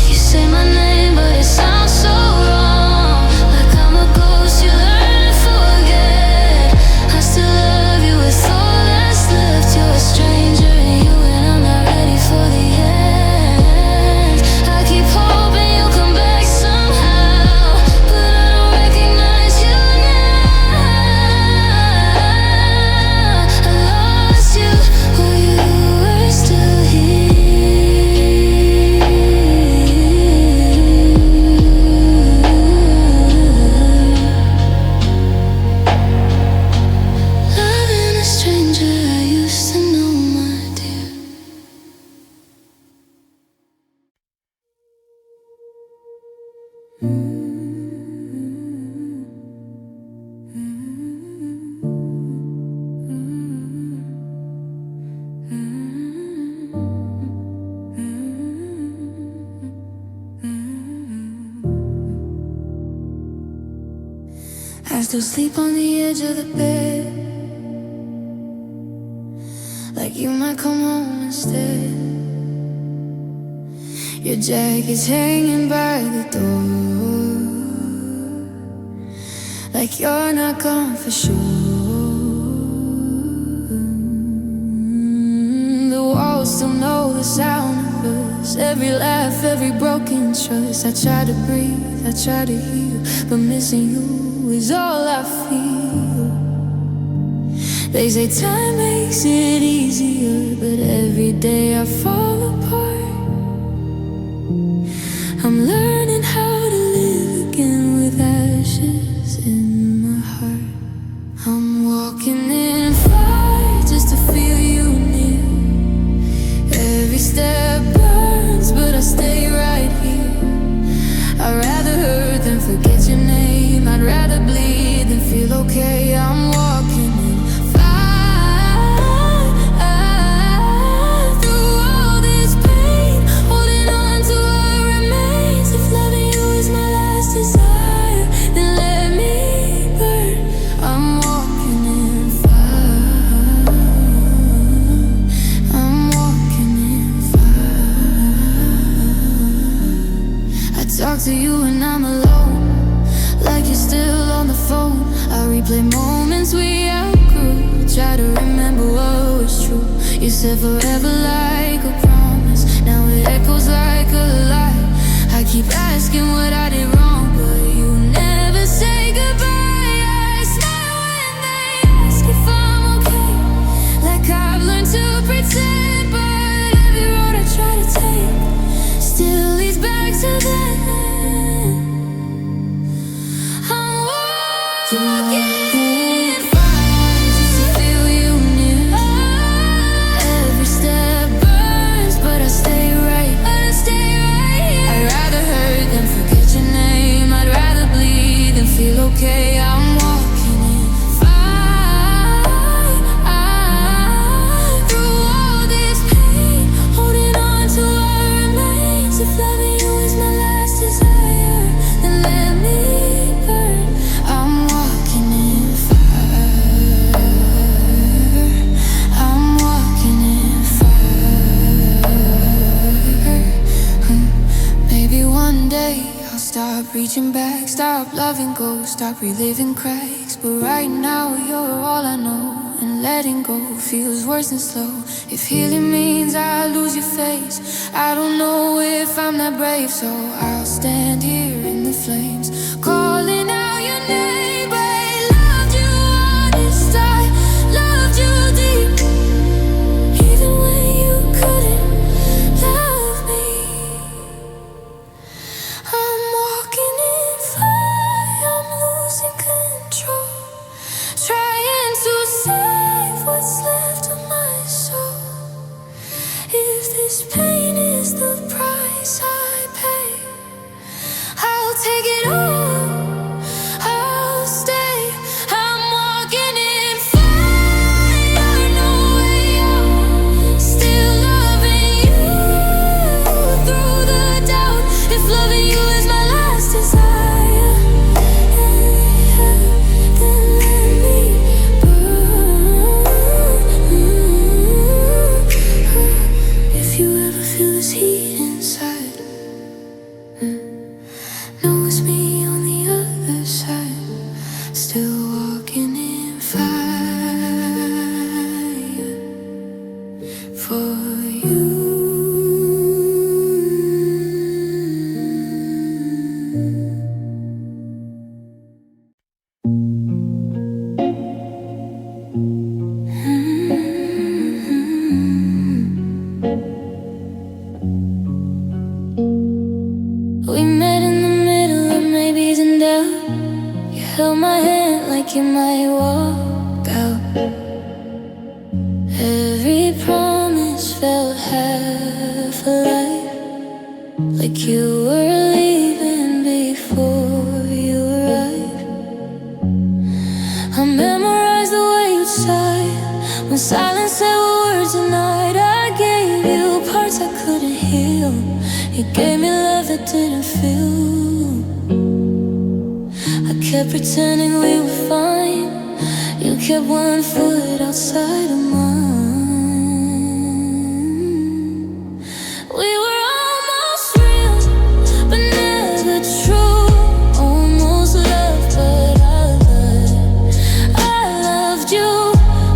A: You say my name, but it sounds so wrong, like I'm a ghost you learn to forget. I still love you with all that's left. You're a stranger in you, and I'm not ready for the end. I keep hoping you'll come back somehow. still sleep on the edge of the bed, like you might come home instead. Your jacket's hanging by the door, like you're not gone for sure. The walls still know the sound of us, every laugh, every broken trust. I try to breathe, I try to heal, but missing you is all I feel. They say time makes it easier, but every day I fall apart. I'm learning how to live again with ashes in my heart. I'm walking in fire just to feel you near. Every step burns, but I stay right here. I'd rather hurt than forget your name. I'd rather bleed than feel okay. I'm walking in fire through all this pain, holding on to what remains. If loving you is my last desire, then let me burn. I'm walking in fire. I'm walking in fire. I talk to you when I'm alone, like you're still on the phone. I replay moments we outgrew, try to remember what was true. You said forever like a promise, now it echoes like a lie. I keep asking what I did wrong, but you never say goodbye. I smile when they ask if I'm okay, like I've learned to pretend. But every road I try to take still leads back to then. I'm walking in fire just to feel you near. Every step burns, but I stay right. I'd rather hurt than forget your name. I'd rather bleed than feel okay. I'm walking in fire through all this pain, holding on to what remains. If loving you is my last desire, then let me burn. I'm walking in fire. I'm walking in fire. Maybe one day I'll stop reaching back, stop loving go, stop reliving cracks. But right now you're all I know, and letting go feels worse than slow. If healing means I lose your face, I don't know if I'm that brave. So I'll stand here in the flames, calling out your name. But I loved you honest, I loved you deep, even when you couldn't love me. I'm walking in fire, I'm losing control, trying to save what's left of my soul. If this pain is the price I pay, I'll take it all, I'll stay. I'm walking in fire, no way out, still loving you through the doubt. If loving you is my last desire, then let me burn. If you ever feel this heat inside, know it's me on the other side, still walking in fire for you. We met in the middle of maybes and doubt. You held my hand like you might walk out. Every promise felt half alive, like you were leaving before you arrived. I memorized the way you sighed when silence said words tonight. I gave you parts I couldn't heal. You gave me love that didn't feel. I kept pretending we were fine. You kept one foot outside of mine. We were almost real, but never true. Almost loved, but I loved you.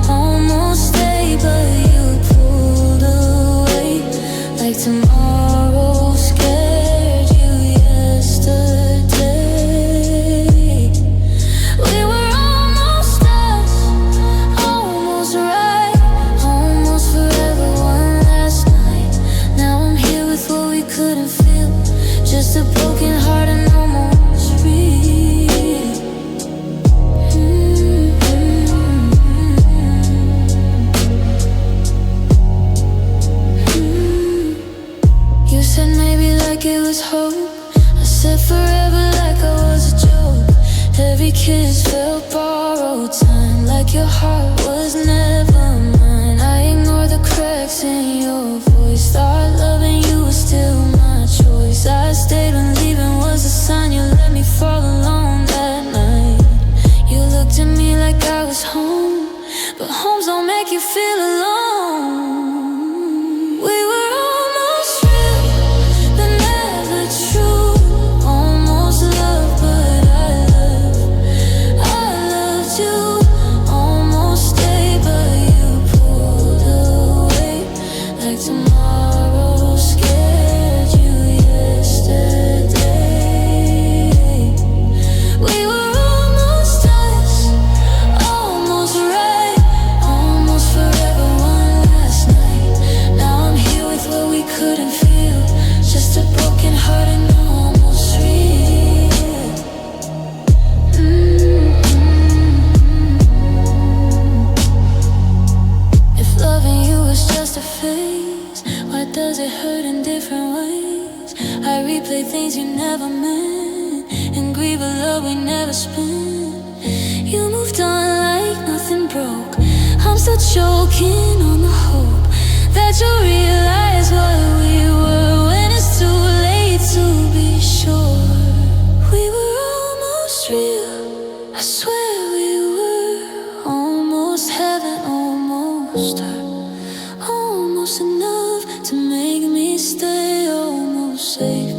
A: Almost stayed, but you pulled away. Like tomorrow scared you yesterday. We were almost us, almost right, almost forever, one last night. Now I'm here with what we couldn't feel, just a broken heart and almost real. You said maybe like it was hope. I said forever like I was a joke. Every kiss felt borrowed time, like your heart was never mine. I ignored the cracks in your voice, thought loving you was still my choice. I stayed when leaving was a sign. You let me fall alone that night. You looked at me like I was home, but homes don't make you feel alone. We were almost real, but never true. Almost loved, but I loved you. Almost stayed, but you pulled away. Like tomorrow scared you yesterday. We were almost us, almost right, almost forever, one last night. Now I'm here with what we couldn't feel, just a broken heart and almost real. If loving you was just a phase, why does it hurt in different ways? I replay things you never meant and grieve a love we never spent. You moved on like nothing broke. I'm still choking on the hope that you'll realize what we were when it's too late to be sure. We were almost real, I swear we were. Almost heaven, almost earth, almost enough to make me stay, almost safe,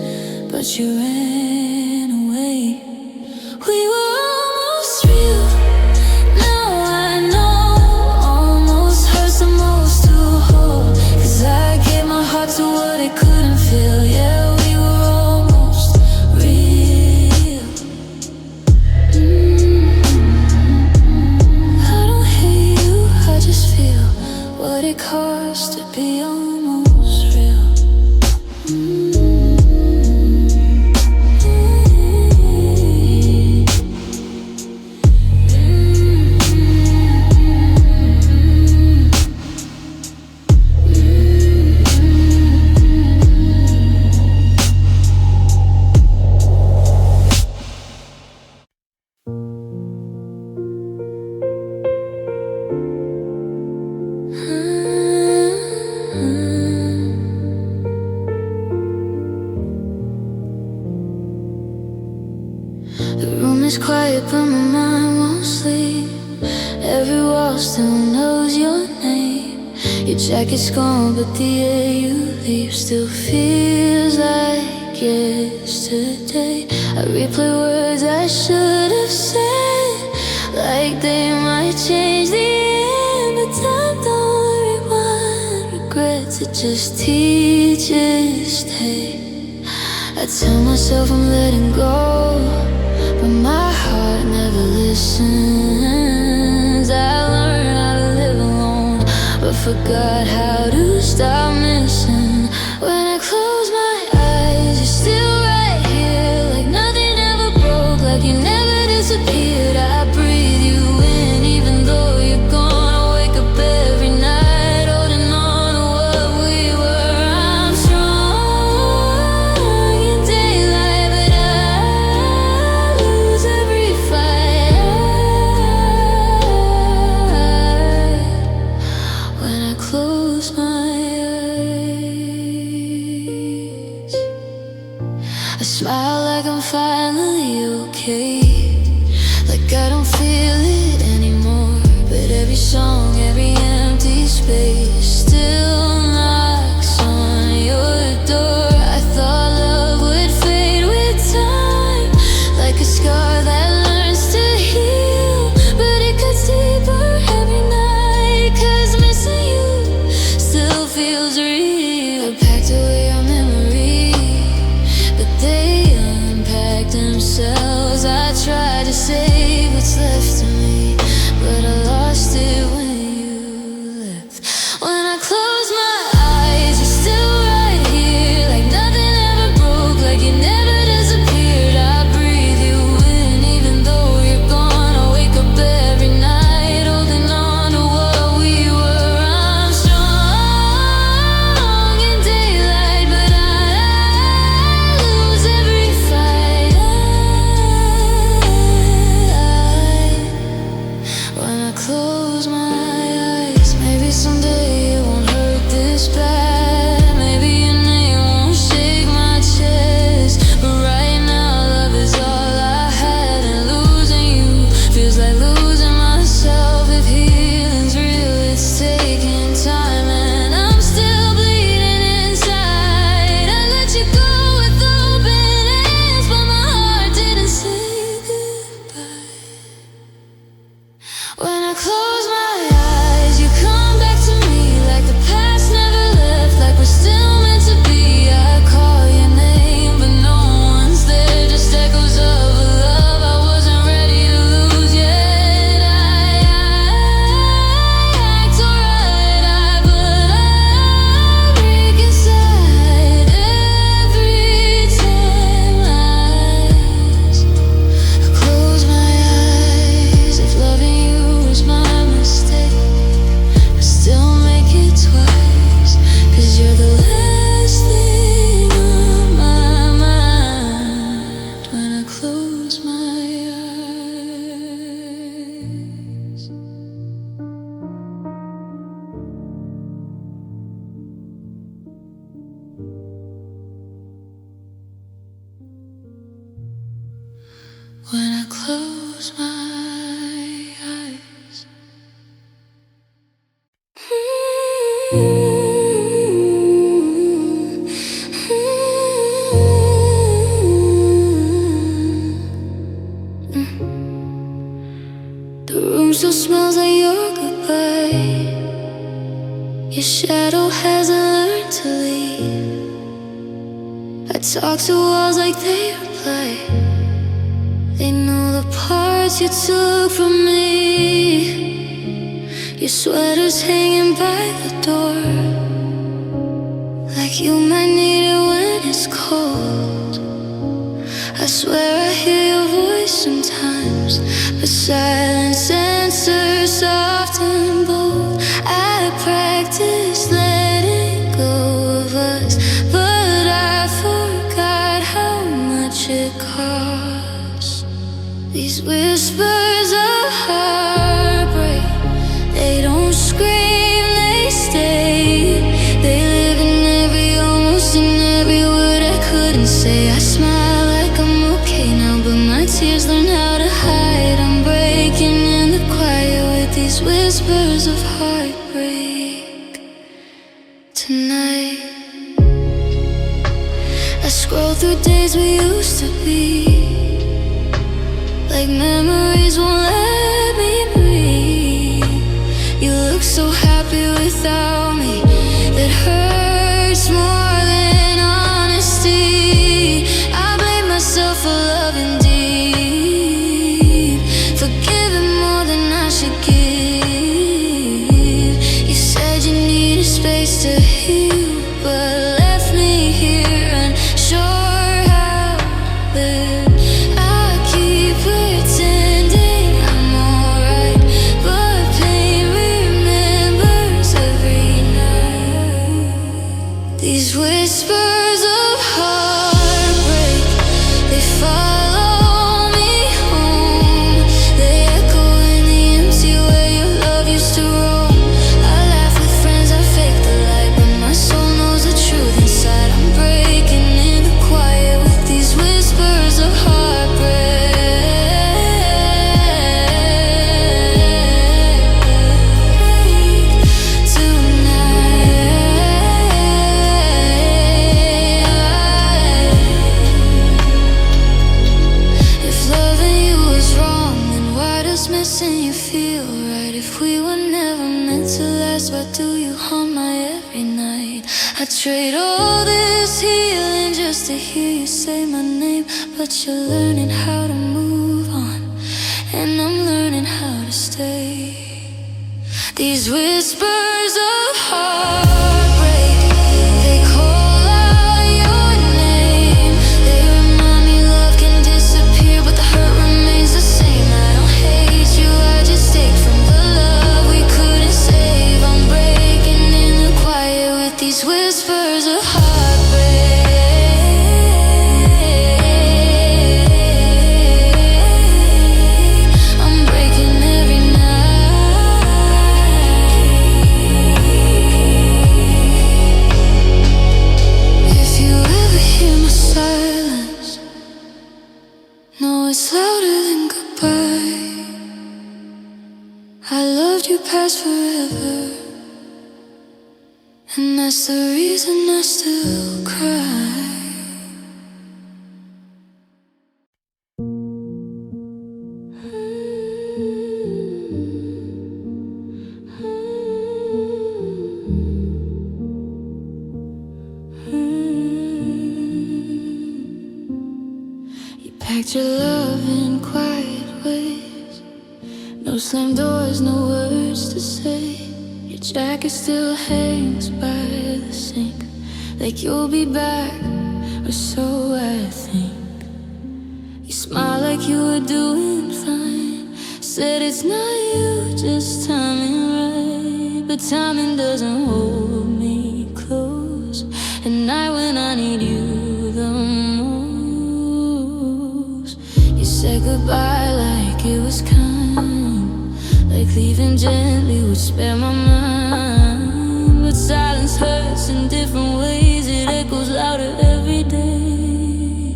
A: but you ran away. We were almost real, now I know. Almost hurts the most to hold, 'cause I gave my heart to what it couldn't feel. Yeah, we were almost real. I don't hate you, I just feel what it costs to be almost real. The room is quiet, but my mind won't sleep. Every wall still knows your name. Your jacket's gone, but the air you leave still feels like yesterday. I replay words I should have said, like they might change the end, but time don't rewind. Regrets, it just teaches stay. I tell myself I'm letting go, but my heart never listens. I learned how to live alone, but forgot how to stop missing. When I close my eyes, you're still right here, like nothing ever broke, like you never disappeared. I breathe you in, even though you're gone. I wake up every night, holding on to what we were. I'm strong in daylight, but I lose every fight when I close my eyes. close my eyes, maybe someday it won't hurt this bad. Maybe your name won't shake my chest, but right now love is all I had, and losing you feels like losing myself. If healing's real, it's taking time, and I'm still bleeding inside. I let you go with open hands, but my heart didn't say goodbye. When I close my eyes, you come back to me like the past never left, like we're still meant to be. I call your name, but no one's there, just echoes of a love I wasn't ready to lose yet. I act alright, but I break inside every time I close my eyes. If loving you was my mistake, I still make it twice, 'cause you're the last thing on my mind when I close my eyes. When I close my eyes. The room still smells like your goodbye. Your shadow hasn't learned to leave. I talk to walls like they reply. They know the parts you took from me. Your sweater's hanging by the door, like you might need it when it's cold. I swear I hear your voice sometimes, but silence answers soft and bold. I practice letting go of us, but I forgot how much it costs. These whispers of heartbreak, they don't scream, they stay. They live in every, almost in every word I couldn't say. I smile like I'm okay now, but my tears learn how to hide. I'm breaking in the quiet with these whispers of heartbreak. Tonight I scroll through days we used to be, like memories won't let me breathe. You look so happy without me, that hurts more than honesty. I blame myself for loving deep, forgiving more than I should give. You said you needed space to heal, but left me here unsure how to live. I keep pretending I'm alright, but pain remembers every night. These whispers of heartbreak, they follow me home. They echo in the empty where your love used to roam. I laugh with friends, I fake the light, but my soul knows the truth inside. I'm breaking in the quiet with these whispers of heartbreak. Tonight, if loving you was wrong, then why does missing you feel right? If we were never meant to last, why do you haunt my every night? I trade all this healing just to hear you say my name, but you're learning how to move on, and I'm learning how to stay. These whispers of heartbreak, they call out your name. They remind me love can disappear, but the hurt remains the same. I don't hate you, I just take from the love we couldn't save. I'm breaking in the quiet with these whispers of heartbreak. I'm breaking every night. loved you past forever, and that's the reason I still cry. You packed your love in quiet ways, no slammed doors, no words to say. Your jacket still hangs by the sink, like you'll be back, or so I think. You smile like you were doing fine, said it's not you, just timing right. But timing doesn't hold me close at night when I need you the most. You said goodbye like it was kind, like leaving gently would spare my mind. But silence hurts in different ways, it echoes louder every day.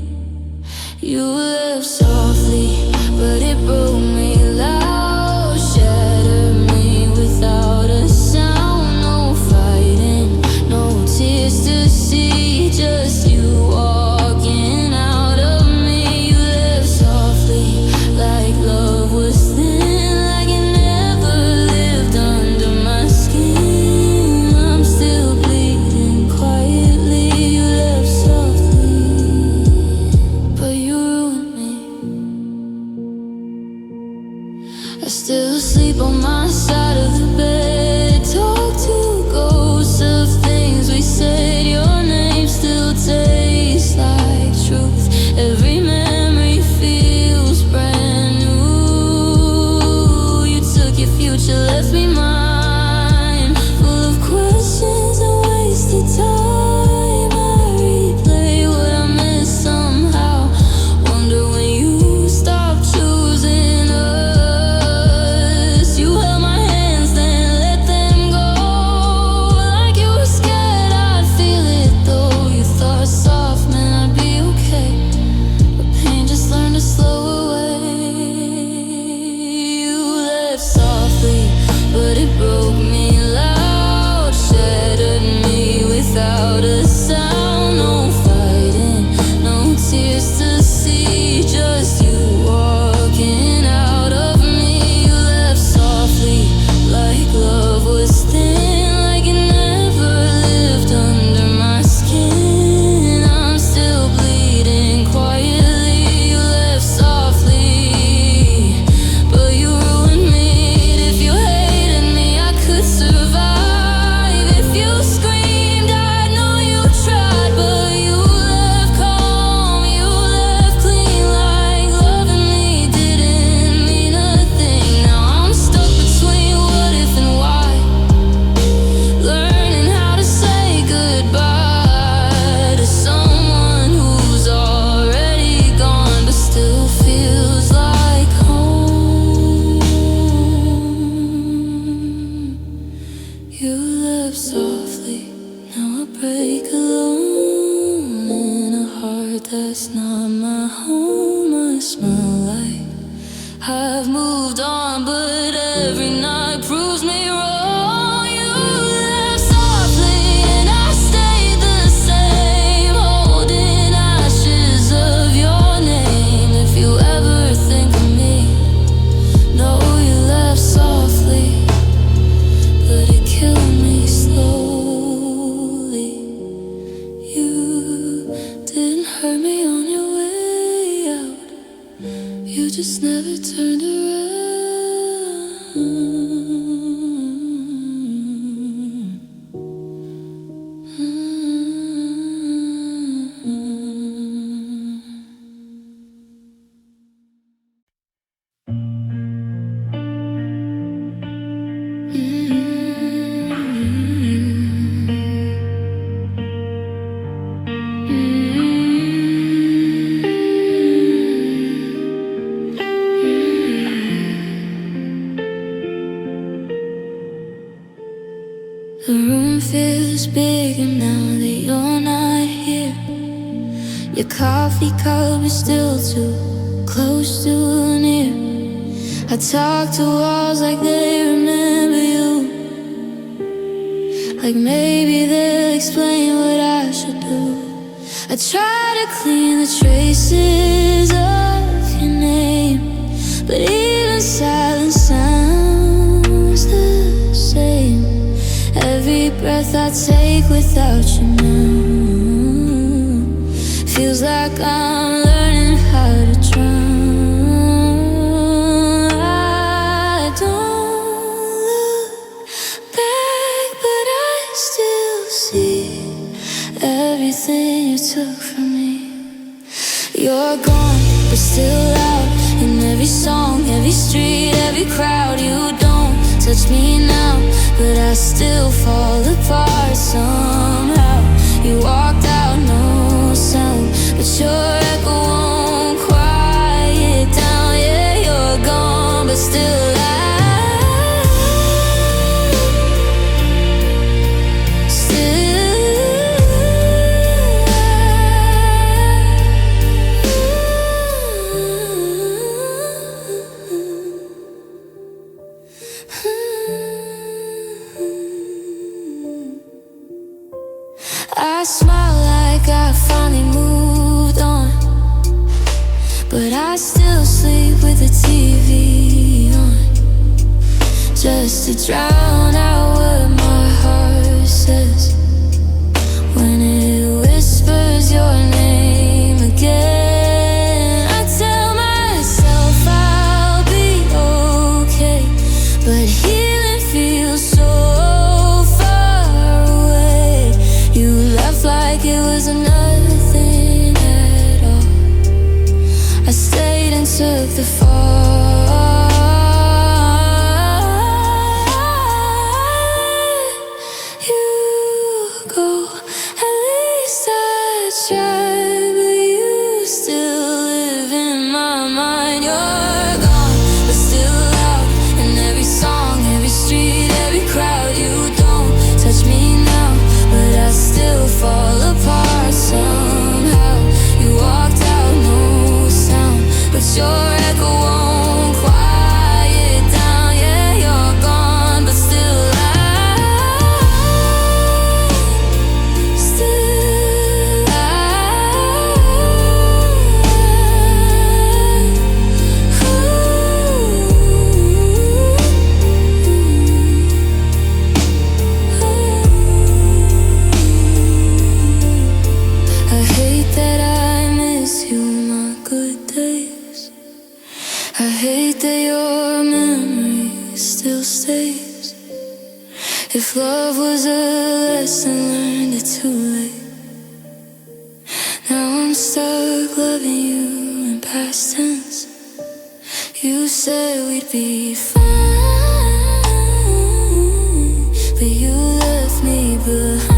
A: You left softly, but it broke me loud, shattered me without a sound. No fighting, no tears to see, just you walking out of me. You left softly, like love was thin, like it never lived under my skin. I'm still bleeding quietly. You left softly, but you ruined me. I still sleep on my side of the bed, talk to ghosts of things we said. Your name still tastes like truth, every memory feels brand new. You took your future, left me mine, full of questions and wasted time. I replay what I missed somehow, wonder when you stopped choosing us. You held my hands, then let them go, like you were scared I'd feel it though. You thought soft meant I'd be okay, but pain just learned to slow away. You left softly, but it broke me loud, shattered me without a sound. No fighting, no tears to see, just you walking out of me. You left softly, like love was thin, like it never lived under my skin. I'm still bleeding quietly. You left softly, but you ruined me. If you hated me, I could survive. If you screamed, I know you tried, but you left calm, you left clean, like loving me didn't mean a thing. Now I'm stuck between what if and why, learning how to say goodbye to someone who's already gone, but still feels like home. You left softly, now I break alone in a heart that's not my home. I smell like I've moved on, but every night proves me wrong. You left softly and I stayed the same, holding ashes of your name. If you ever think of me, know you left softly, but it killed me slowly. You didn't hurt me on your way out, you just never turned around. The room feels bigger now that you're not here. Your coffee cup is still too close to near. I talk to walls like they remember like maybe they'll explain what I should do. I try to clean the traces of your name, but even silence sounds the same. Every breath I take without you now feels like I'm learning how to drown. I don't look back, but I still see everything you took from me. You're gone, but still out in every song, every street, every crowd. You don't touch me now, but I still fall apart somehow. You walked out, no sound, but your echo won't quiet down. Yeah, you're gone, but still I smile like I finally moved on, but I still sleep with the TV on, just to drown out what my heart says when it whispers your name again. I tell myself I'll be okay, but healing feels so like it was nothing at all. I stayed and took the fall. You go, at least I tried, but you still live in my mind. You're gone, but still loud in every song, every street, every crowd. You don't touch me now, but I still fall apart somehow. You walked out, no sound, but your echo won't quiet down. Yeah, you're gone, but still I hate that your memory still stays. If love was a lesson, learned it too late. Now I'm stuck loving you in past tense. You said we'd be fine, but you left me behind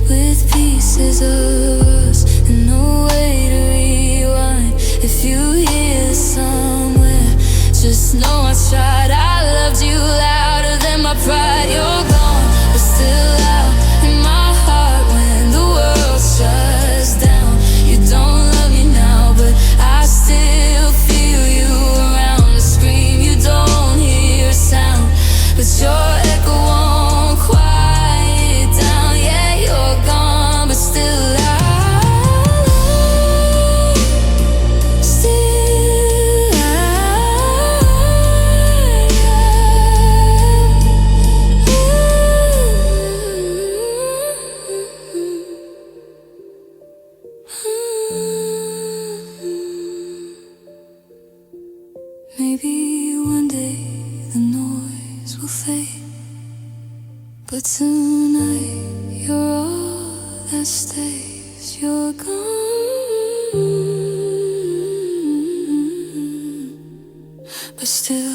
A: with pieces of us and no way to rewind. If you hear this somewhere, just know I tried. I loved you louder than my pride. You're gone, but still out in my heart when the world shuts down. You don't love me now, but I still feel you around. To scream, you don't hear a sound, but your echo won't quiet down. Yeah, you're gone, but still out. Maybe one day the noise will fade, but tonight you're all that stays. You're gone, but still